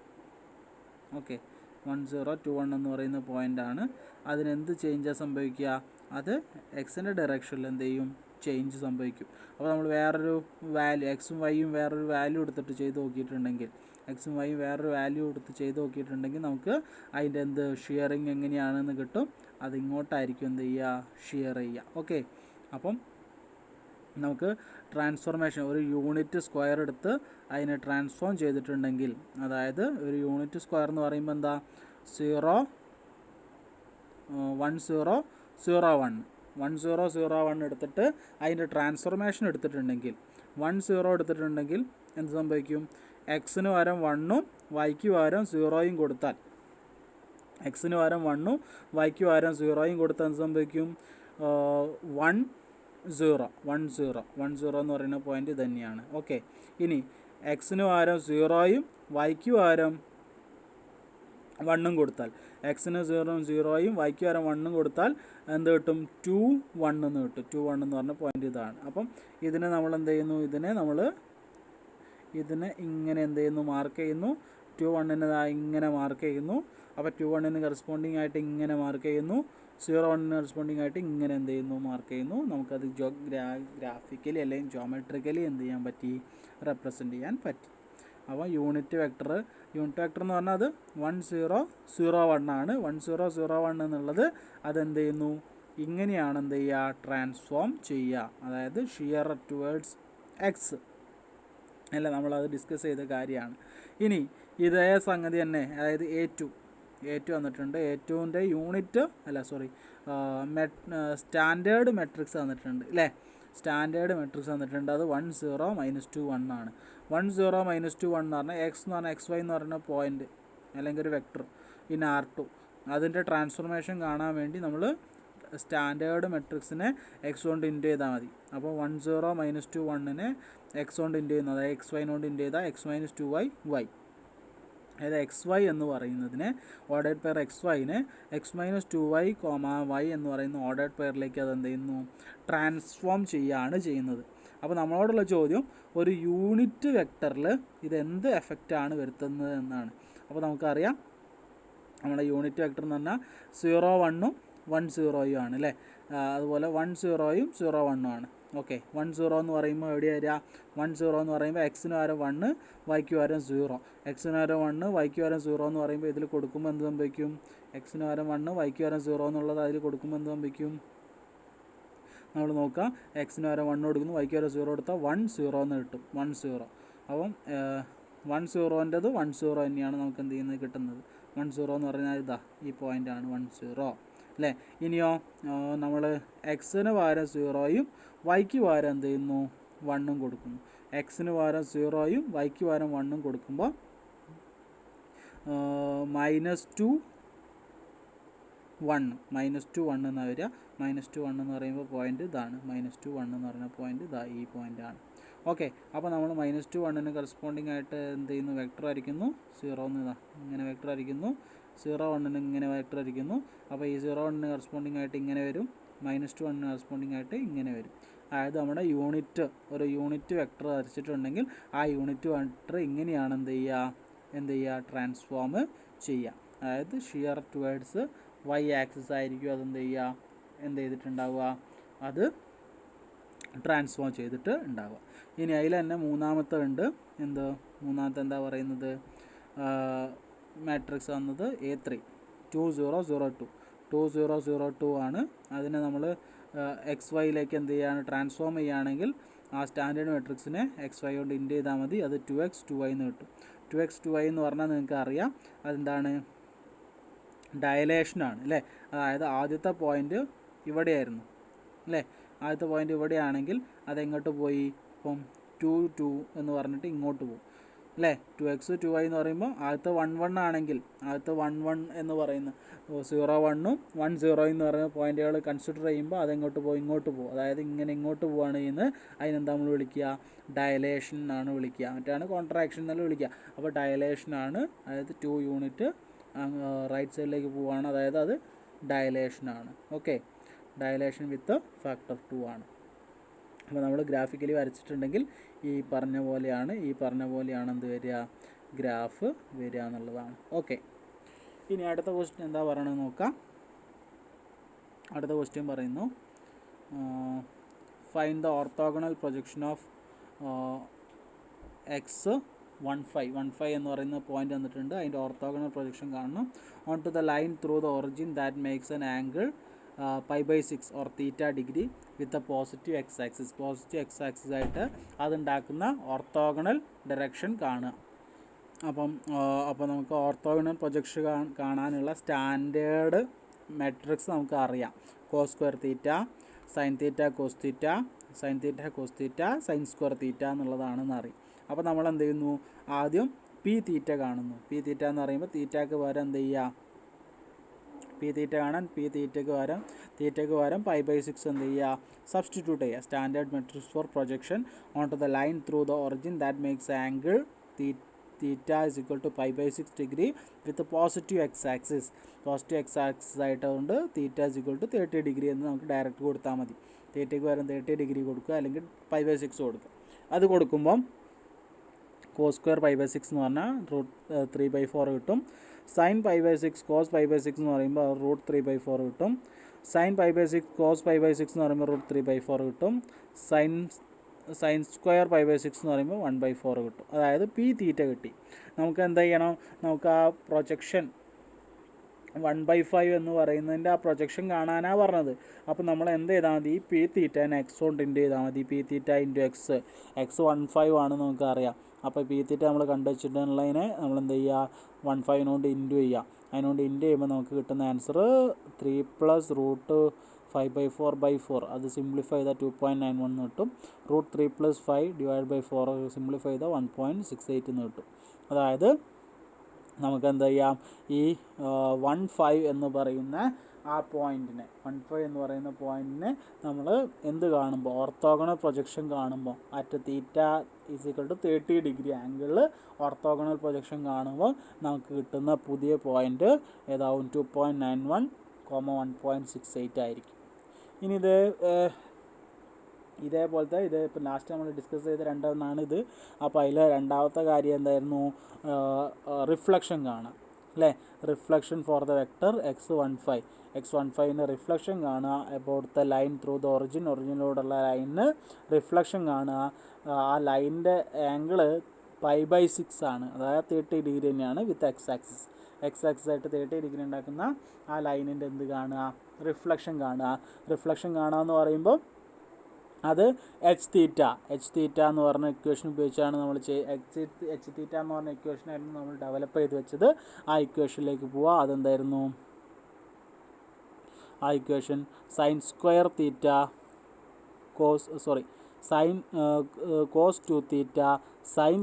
ഓക്കെ, 1 0 2 1 എന്ന് പറയുന്ന പോയിൻ്റാണ്. അതിനെന്ത് ചേഞ്ചാണ് സംഭവിക്കുക, അത് എക്സിൻ്റെ ഡയറക്ഷനിൽ എന്ത് ചെയ്യും ചേഞ്ച് സംഭവിക്കും. അപ്പോൾ നമ്മൾ വേറൊരു വാല്യൂ എക്സും വൈയും വേറൊരു വാല്യൂ എടുത്തിട്ട് ചെയ്ത് നോക്കിയിട്ടുണ്ടെങ്കിൽ നമുക്ക് അതിൻ്റെ ഷിയറിങ് എങ്ങനെയാണെന്ന് കിട്ടും. അതിങ്ങോട്ടായിരിക്കും എന്ത് ചെയ്യുക ഷിയർ ചെയ്യുക. ഓക്കെ, അപ്പം നമുക്ക് ട്രാൻസ്ഫോർമേഷൻ ഒരു യൂണിറ്റ് സ്ക്വയർ എടുത്ത് അതിനെ ട്രാൻസ്ഫോം ചെയ്തിട്ടുണ്ടെങ്കിൽ, അതായത് ഒരു യൂണിറ്റ് സ്ക്വയർ എന്ന് പറയുമ്പോൾ എന്താ 0 1 0 0 1 എടുത്തിട്ട് അതിൻ്റെ ട്രാൻസ്ഫോർമേഷൻ എടുത്തിട്ടുണ്ടെങ്കിൽ 1 0 എടുത്തിട്ടുണ്ടെങ്കിൽ എന്ത് സംഭവിക്കും, എക്സിന് പകരം 1ഉം വൈക്ക് പകരം 0യും കൊടുത്താൽ എന്ത് സംഭവിക്കും 1 0 എന്ന് പറയുന്ന പോയിൻ്റ് തന്നെയാണ്. ഓക്കെ, ഇനി എക്സിന് പകരം 0യും വൈക്ക് പകരം 1ഉം കൊടുത്താൽ എക്സിന് 0യും വൈക്ക് പകരം 1ഉം കൊടുത്താൽ എന്ത് കിട്ടും 2 1 എന്ന് കിട്ടും. 2 1 എന്ന് പറഞ്ഞ പോയിൻ്റ് ഇതാണ്. അപ്പം ഇതിനെ നമ്മൾ എന്ത് ചെയ്യുന്നു, ഇതിനെ ഇങ്ങനെ എന്ത് ചെയ്യുന്നു മാർക്ക് ചെയ്യുന്നു. 2 1ന് ഇങ്ങനെ മാർക്ക് ചെയ്യുന്നു. അപ്പോൾ 2 1ന് കറസ്പോണ്ടിങ് ആയിട്ട് ഇങ്ങനെ മാർക്ക് ചെയ്യുന്നു. 0 1ന് കറസ്പോണ്ടിങ് ആയിട്ട് ഇങ്ങനെ എന്ത് ചെയ്യുന്നു മാർക്ക് ചെയ്യുന്നു. നമുക്കത് ഗ്രാഫിക്കലി അല്ലെങ്കിൽ ജോമെട്രിക്കലി എന്ത് ചെയ്യാൻ പറ്റി റെപ്രസെൻ്റ് ചെയ്യാൻ പറ്റി. അപ്പോൾ യൂണിറ്റ് വെക്ടർ എന്ന് പറഞ്ഞാൽ അത് 1 0 0 1 ആണ്. 1 0 0 1 എന്നുള്ളത് അതെന്ത് ചെയ്യുന്നു ഇങ്ങനെയാണ് എന്ത് ചെയ്യുക ട്രാൻസ്ഫോം ചെയ്യുക, അതായത് ഷിയർ ടുവേർഡ്സ് എക്സ് അല്ല, നമ്മളത് ഡിസ്കസ് ചെയ്ത കാര്യമാണ്. ഇനി ഇതേ സംഗതി തന്നെ, അതായത് A2 A2 വന്നിട്ടുണ്ട്. A2ൻ്റെ യൂണിറ്റ് സ്റ്റാൻഡേർഡ് മെട്രിക്സ് തന്നിട്ടുണ്ട് അല്ലേ. സ്റ്റാൻഡേർഡ് മെട്രിക്സ് തന്നിട്ടുണ്ട്. അത് 1 0 -2 1 ആണ്. 1 0 -2 1 എന്ന് പറഞ്ഞാൽ എക്സ് എന്ന് പറഞ്ഞാൽ XY എന്ന് പറയുന്ന പോയിൻ്റ് അല്ലെങ്കിൽ ഒരു വെക്ടർ ഇൻ R2 അതിൻ്റെ ട്രാൻസ്ഫോർമേഷൻ കാണാൻ വേണ്ടി നമ്മൾ സ്റ്റാൻഡേർഡ് മെട്രിക്സിനെ എക്സ് കൊണ്ട് ഇൻറ്റു ചെയ്താൽ മതി. അപ്പോൾ 1 0 -2 1നെ എക്സ് കൊണ്ട് ഇൻറ്റു ചെയ്യുന്നത്, അതായത് XY കൊണ്ട് ഇൻറ്റു ചെയ്താൽ x - 2y y. അതായത് XY എന്ന് പറയുന്നതിനെ ordered pair XYനെ x - 2y, y എന്ന് പറയുന്ന ഓർഡേഡ് പെയറിലേക്ക് അത് എന്ത് ചെയ്യുന്നു, ട്രാൻസ്ഫോം ചെയ്യുകയാണ് ചെയ്യുന്നത്. അപ്പോൾ നമ്മളോടുള്ള ചോദ്യം ഒരു യൂണിറ്റ് വെക്ടറിൽ ഇതെന്ത് എഫക്റ്റാണ് വരുത്തുന്നത് എന്നാണ്. അപ്പോൾ നമുക്കറിയാം നമ്മുടെ യൂണിറ്റ് വെക്ടർ എന്ന് പറഞ്ഞാൽ 0 1ഉം 1 0യും ആണ് അല്ലേ. അതുപോലെ 1 0യും 0 1ഉം ആണ്. ഓക്കെ, 1 0 എന്ന് പറയുമ്പോൾ എവിടെ വരിക? 1 0 എന്ന് പറയുമ്പോൾ എക്സിന് പകരം 1, വൈക്ക് പകരം 0. എക്സിന് പകരം 1, വൈക്ക് പകരം 0 എന്ന് പറയുമ്പോൾ ഇതിൽ കൊടുക്കുമ്പോൾ എന്ത് സംഭവിക്കും? എക്സിന് പകരം 1, വൈക്ക് പകരം 0 എന്നുള്ളത് അതിൽ കൊടുക്കുമ്പോൾ എന്ത് സംഭവിക്കും? നമ്മൾ നോക്കാം. എക്സിന് പകരം 1 കൊടുക്കുന്നു, വൈക്ക് പകരം 0 കൊടുത്താൽ 1 0 എന്ന് കിട്ടും. 1 0. അപ്പം 1 0ൻ്റെത് 1 0 തന്നെയാണ് നമുക്ക് എന്ത് ചെയ്യുന്നത് കിട്ടുന്നത്. 1 0 എന്ന് പറഞ്ഞാൽ ഇതാ ഈ പോയിൻ്റാണ് 1 0 അല്ലേ. ഇനിയോ നമ്മൾ എക്സിന് പകരം 0യും വൈക്ക് പകരം എന്ത് ചെയ്യുന്നു 1ഉം കൊടുക്കുന്നു. എക്സിന് പകരം 0യും വൈക്ക് പകരം 1ഉം കൊടുക്കുമ്പോൾ -2 1 എന്നാണ് വരിക. -2 1 എന്ന് പറയുമ്പോൾ പോയിൻ്റ് ഇതാണ്. -2 1 എന്ന് പറയുന്ന പോയിൻ്റ് ഇതാ ഈ പോയിൻ്റാണ്. ഓക്കെ, അപ്പോൾ നമ്മൾ -2 1ന് കറസ്പോണ്ടിങ് ആയിട്ട് എന്ത് ചെയ്യുന്നു, വെക്ടർ ആയിരിക്കുന്നു 0 എന്ന് ഇതാ ഇങ്ങനെ വെക്ടർ ആയിരിക്കുന്നു. 0 1ന് ഇങ്ങനെ വെക്ടർ ആയിരിക്കുന്നു. അപ്പോൾ ഈ 0 1ന് കറസ്പോണ്ടിങ് ആയിട്ട് ഇങ്ങനെ വരും, -2 1ന് കറസ്പോണ്ടിങ് ആയിട്ട് ഇങ്ങനെ വരും. അതായത് നമ്മുടെ ഒരു യൂണിറ്റ് വെക്ടർ വരച്ചിട്ടുണ്ടെങ്കിൽ ആ യൂണിറ്റ് വെക്ടർ ഇങ്ങനെയാണ് എന്ത് ചെയ്യുക ട്രാൻസ്ഫോം ചെയ്യുക. അതായത് ഷിയർ ടുവേർഡ്സ് y ആക്സിസ് ആയിരിക്കും അതെന്ത് ചെയ്തിട്ടുണ്ടാവുക, അത് ട്രാൻസ്ഫോം ചെയ്തിട്ട് ഉണ്ടാവുക. ഇനി അതിൽ തന്നെ മൂന്നാമത്തെ ഉണ്ട്. മൂന്നാമത്തെ എന്താ പറയുന്നത്, മാട്രിക്സ് വന്നത് A3 2 0 0 2 2 0 0 2 ആണ്. അതിനെ നമ്മൾ XYയിലേക്ക് എന്ത് ചെയ്യുകയാണ്, ട്രാൻസ്ഫോം ചെയ്യുകയാണെങ്കിൽ ആ സ്റ്റാൻഡേർഡ് മെട്രിക്സിനെ XY കൊണ്ട് ഇൻറ്റു ചെയ്താൽ മതി. അത് 2x 2y എന്ന് കിട്ടും. 2x 2y എന്ന് പറഞ്ഞാൽ നിങ്ങൾക്ക് അറിയാം അതെന്താണ്, ഡയലേഷനാണ് അല്ലേ. അതായത് ആദ്യത്തെ പോയിൻ്റ് ഇവിടെയായിരുന്നു അല്ലേ. ആദ്യത്തെ പോയിൻ്റ് ഇവിടെയാണെങ്കിൽ അതെങ്ങോട്ട് പോയി, ഇപ്പം 2 2 എന്ന് പറഞ്ഞിട്ട് ഇങ്ങോട്ട് പോകും അല്ലേ. 2x 2y എന്ന് പറയുമ്പോൾ ആദ്യത്തെ 1 1 ആണെങ്കിൽ ആദ്യത്തെ 1 1 എന്ന് പറയുന്ന 0 1ഉം 1 0 എന്ന് പറയുന്ന പോയിൻ്റുകൾ കൺസിഡർ ചെയ്യുമ്പോൾ അതെങ്ങോട്ട് പോകും, ഇങ്ങോട്ട് പോകും. അതായത് ഇങ്ങനെ ഇങ്ങോട്ട് പോവുകയാണ് ചെയ്യുന്നത്. അതിനെന്താ നമ്മൾ വിളിക്കുക, ഡയലേഷൻ എന്നാണ് വിളിക്കുക. മറ്റാണ് കോൺട്രാക്ഷൻ എന്നല്ല വിളിക്കുക. അപ്പോൾ ഡയലേഷനാണ്. അതായത് 2 യൂണിറ്റ് റൈറ്റ് സൈഡിലേക്ക് പോവുകയാണ്, അതായത് അത് ഡയലേഷനാണ്. ഓക്കെ, ഡയലേഷൻ വിത്ത് ഫാക്ടർ 2 ആണ്. അപ്പോൾ നമ്മൾ ഗ്രാഫിക്കലി വരച്ചിട്ടുണ്ടെങ്കിൽ ഈ പറഞ്ഞ പോലെയാണ് എന്ത് വരിക, ഗ്രാഫ് വരിക എന്നുള്ളതാണ്. ഓക്കെ, ഇനി അടുത്ത ക്വസ്റ്റ്യൻ എന്താ പറയണമെന്ന് നോക്കാം. അടുത്ത ക്വസ്റ്റ്യൻ പറയുന്നു, find the orthogonal projection of X 1 5 എന്ന് പറയുന്ന പോയിന്റ് തന്നിട്ടുണ്ട്. അതിൻ്റെ ഓർത്തോഗണൽ പ്രൊജക്ഷൻ കാണണം. On to the line through the origin that makes an angle π/6 or theta degree with a positive X axis ആയിട്ട് അതുണ്ടാക്കുന്ന ഓർത്തോഗണൽ ഡയറക്ഷൻ കാണുക. അപ്പോൾ നമുക്ക് ഓർത്തോഗണൽ പ്രൊജക്ഷൻ കാണാനുള്ള സ്റ്റാൻഡേർഡ് മെട്രിക്സ് നമുക്ക് അറിയാം. Cos square theta, sine theta cos theta, sine theta cos theta, sine square theta എന്നുള്ളതാണെന്ന് അറിയും. അപ്പോൾ നമ്മൾ എന്ത് ചെയ്യുന്നു, ആദ്യം പി തീറ്റ കാണുന്നു. പി തീറ്റ എന്ന് പറയുമ്പോൾ തീറ്റയ്ക്ക് പകരം എന്ത് ചെയ്യുക, പി തീറ്റ കാണാൻ പി തീറ്റയ്ക്ക് പകരം π/6 എന്ത് ചെയ്യുക, സബ്സ്റ്റിറ്റ്യൂട്ട് ചെയ്യുക. Standard matrix for projection on to the line through the origin that makes angle theta is equal to π/6 degree with positive X axis ആയിട്ടുണ്ട്. Theta is equal to 30 degree എന്ന് നമുക്ക് direct കൊടുത്താൽ മതി. തീറ്റയ്ക്ക് പകരം 30 ഡിഗ്രി കൊടുക്കുക, അല്ലെങ്കിൽ π/6 കൊടുക്കുക. അത് കൊടുക്കുമ്പം കോസ് സ്ക്വയർ π/6 എന്ന് പറഞ്ഞാൽ √3/4 കിട്ടും. സൈൻ π/6 കോസ് π/6 എന്ന് പറയുമ്പോൾ √3/4 കിട്ടും. സൈൻ π/6 കോസ് π/6 എന്ന് പറയുമ്പോൾ √3/4 കിട്ടും. സൈൻ സ്ക്വയർ π/6 എന്ന് പറയുമ്പോൾ 1/4 കിട്ടും. അതായത് പി തീറ്റ കിട്ടി. നമുക്ക് എന്ത് ചെയ്യണം, നമുക്ക് ആ പ്രൊജക്ഷൻ 1/5 എന്ന് പറയുന്നതിൻ്റെ ആ പ്രൊജക്ഷൻ കാണാനാണ് പറഞ്ഞത്. അപ്പോൾ നമ്മൾ എന്ത് ചെയ്താൽ മതി, പി തീറ്റേനെ എക്സ് കൊണ്ട് ഇൻറ്റു ചെയ്താൽ മതി. പി തീറ്റ ഇൻറ്റു എക്സ് 1/5 ആണ് നമുക്കറിയാം. അപ്പോൾ പി തീറ്റ നമ്മൾ കണ്ടുവച്ചിട്ടുള്ളതിനെ നമ്മൾ എന്ത് ചെയ്യുക, 1/5 കൊണ്ട് ഇൻറ്റു ചെയ്യുക. അതിനോണ്ട് ഇൻറ്റു ചെയ്യുമ്പോൾ നമുക്ക് കിട്ടുന്ന ആൻസർ 3 + √5/4/4. അത് സിംപ്ലിഫൈ ചെയ്താൽ 2.91 എന്ന് കിട്ടും. √3 + 5/4 സിംപ്ലിഫൈ ചെയ്താൽ 1.68 എന്ന് കിട്ടും. അതായത് നമുക്ക് എന്ത് ചെയ്യാം, ഈ 1/5 എന്ന് പറയുന്ന ആ പോയിൻറ്റിനെ 1/5 എന്ന് പറയുന്ന പോയിൻറ്റിനെ നമ്മൾ എന്ത് കാണുമ്പോൾ, ഓർത്തോഗണൽ പ്രൊജക്ഷൻ കാണുമ്പോൾ അറ്റ് തീറ്റ = 30 ഡിഗ്രി ആംഗിളിൽ ഓർത്തോഗണൽ പ്രൊജക്ഷൻ കാണുമ്പോൾ നമുക്ക് കിട്ടുന്ന പുതിയ പോയിൻറ്റ് ഏതാവും 2.91, 1.68 ആയിരിക്കും. ഇനി ഇതേപോലത്തെ ഇപ്പോൾ ലാസ്റ്റ് നമ്മൾ ഡിസ്കസ് ചെയ്ത രണ്ടെണ്ണമാണ് ഇത്. അപ്പോൾ അതിൽ രണ്ടാമത്തെ കാര്യം എന്തായിരുന്നു, റിഫ്ലക്ഷൻ കാണാം അല്ലേ. Reflection for the vector x15 reflection കാണുക about the line through the ഒറിജിനിലൂടെയുള്ള ലൈനിന് റിഫ്ലക്ഷൻ കാണുക. ആ ലൈനിൻ്റെ ആംഗിള് π/6 ആണ്, അതായത് 30 ഡിഗ്രി തന്നെയാണ് വിത്ത് എക്സ് ആക്സിസ് ആയിട്ട് 30 ഡിഗ്രി ഉണ്ടാക്കുന്ന ആ ലൈനിൻ്റെ എന്ത് കാണുക, റിഫ്ലക്ഷൻ കാണുക. റിഫ്ലക്ഷൻ കാണുക എന്ന് പറയുമ്പോൾ അത് എച്ച് തീറ്റ എന്ന് പറഞ്ഞ ഇക്വേഷൻ ഉപയോഗിച്ചാണ് നമ്മൾ എച്ച് തീറ്റ എന്ന് പറഞ്ഞ ഇക്വേഷനായിരുന്നു നമ്മൾ ഡെവലപ്പ് ചെയ്ത് വെച്ചത്. ആ ഇക്വേഷനിലേക്ക് പോവുക. അതെന്തായിരുന്നു ആ ഇക്വേഷൻ, cos 2 തീറ്റ sin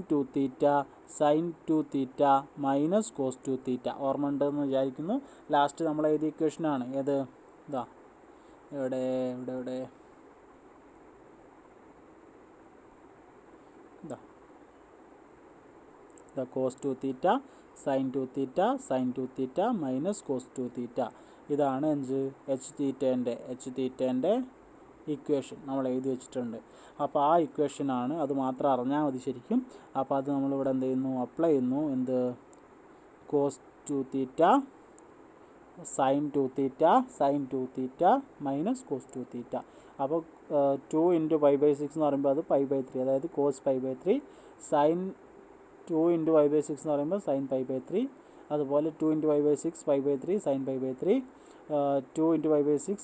2 തീറ്റ മൈനസ് cos 2 തീറ്റ. ഓർമ്മ ഉണ്ടെന്ന് വിചാരിക്കുന്നു. ലാസ്റ്റ് നമ്മൾ എഴുതിയ ഇക്വേഷനാണ് ഏത്, ഇതാ ഇവിടെ cos 2 തീറ്റ sin 2 തീറ്റ മൈനസ് cos 2 തീറ്റ. ഇതാണ് എച്ച് തീറ്റേൻ്റെ ഇക്വേഷൻ നമ്മൾ എഴുതി വെച്ചിട്ടുണ്ട്. അപ്പോൾ ആ ഇക്വേഷനാണ്, അത് മാത്രം അറിഞ്ഞാൽ മതി ശരിക്കും. അപ്പോൾ അത് നമ്മളിവിടെ എന്ത് ചെയ്യുന്നു, അപ്ലൈ ചെയ്യുന്നു. എന്ത്, cos 2 തീറ്റ sin 2 തീറ്റ മൈനസ് cos 2 തീറ്റ. അപ്പോൾ 2 × π/6 എന്ന് പറയുമ്പോൾ അത് π/3, അതായത് cos π/3. sin 2 × π/6 എന്ന് പറയുമ്പോൾ sin π/3. അതുപോലെ 2 × π/6 π/3 sin π/3, 2 × π/6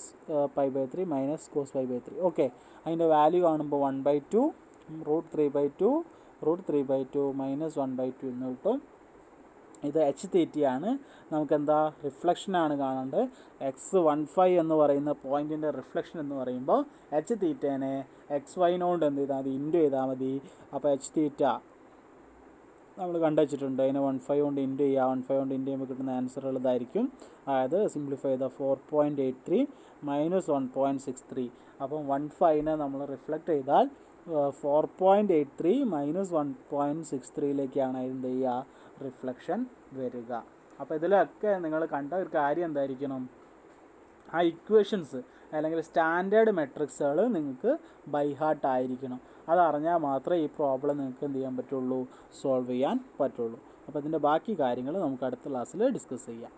π/3 മൈനസ് cos π/3. ഓക്കെ, അതിൻ്റെ വാല്യൂ കാണുമ്പോൾ 1/2 √3/2 മൈനസ് 1/2 എന്ന് കിട്ടും. ഇത് എച്ച് തീറ്റയാണ്. നമുക്കെന്താ, റിഫ്ലക്ഷനാണ് കാണേണ്ടത്. x15 എന്ന് പറയുന്ന പോയിൻറ്റിൻ്റെ റിഫ്ലക്ഷൻ എന്ന് പറയുമ്പോൾ എച്ച് തീറ്റേനെ xy-നോട് എന്ത് ചെയ്താൽ മതി, ഇൻറ്റു ചെയ്താൽ മതി. അപ്പോൾ എച്ച് തീറ്റ നമ്മൾ കണ്ടുവച്ചിട്ടുണ്ട്. അതിനെ 15 കൊണ്ട് ഇൻറ്റു ചെയ്യുക. 15 കൊണ്ട് ഇൻറ്റു ചെയ്യുമ്പോൾ കിട്ടുന്ന ആൻസറുകൾ ഇതായിരിക്കും. അതായത് സിംപ്ലിഫൈ ചെയ്ത 4.83 മൈനസ് 1.63. അപ്പം 15നെ നമ്മൾ റിഫ്ലക്റ്റ് ചെയ്താൽ 4.83 മൈനസ് 1.63ലേക്കാണ് എന്ത് ചെയ്യുക, റിഫ്ലക്ഷൻ വരിക. അപ്പോൾ ഇതിലൊക്കെ നിങ്ങൾ കണ്ട ഒരു കാര്യം എന്തായിരിക്കണം, ആ ഇക്വേഷൻസ് അല്ലെങ്കിൽ സ്റ്റാൻഡേർഡ് മെട്രിക്സുകൾ നിങ്ങൾക്ക് ബൈ ഹാർട്ട് ആയിരിക്കണം. അതറിഞ്ഞാൽ മാത്രമേ ഈ പ്രോബ്ലം നിങ്ങൾക്ക് എന്ത് ചെയ്യാൻ പറ്റുള്ളൂ, സോൾവ് ചെയ്യാൻ പറ്റുള്ളൂ. അപ്പോൾ ഇതിൻ്റെ ബാക്കി കാര്യങ്ങൾ നമുക്ക് അടുത്ത ക്ലാസ്സിൽ ഡിസ്കസ് ചെയ്യാം.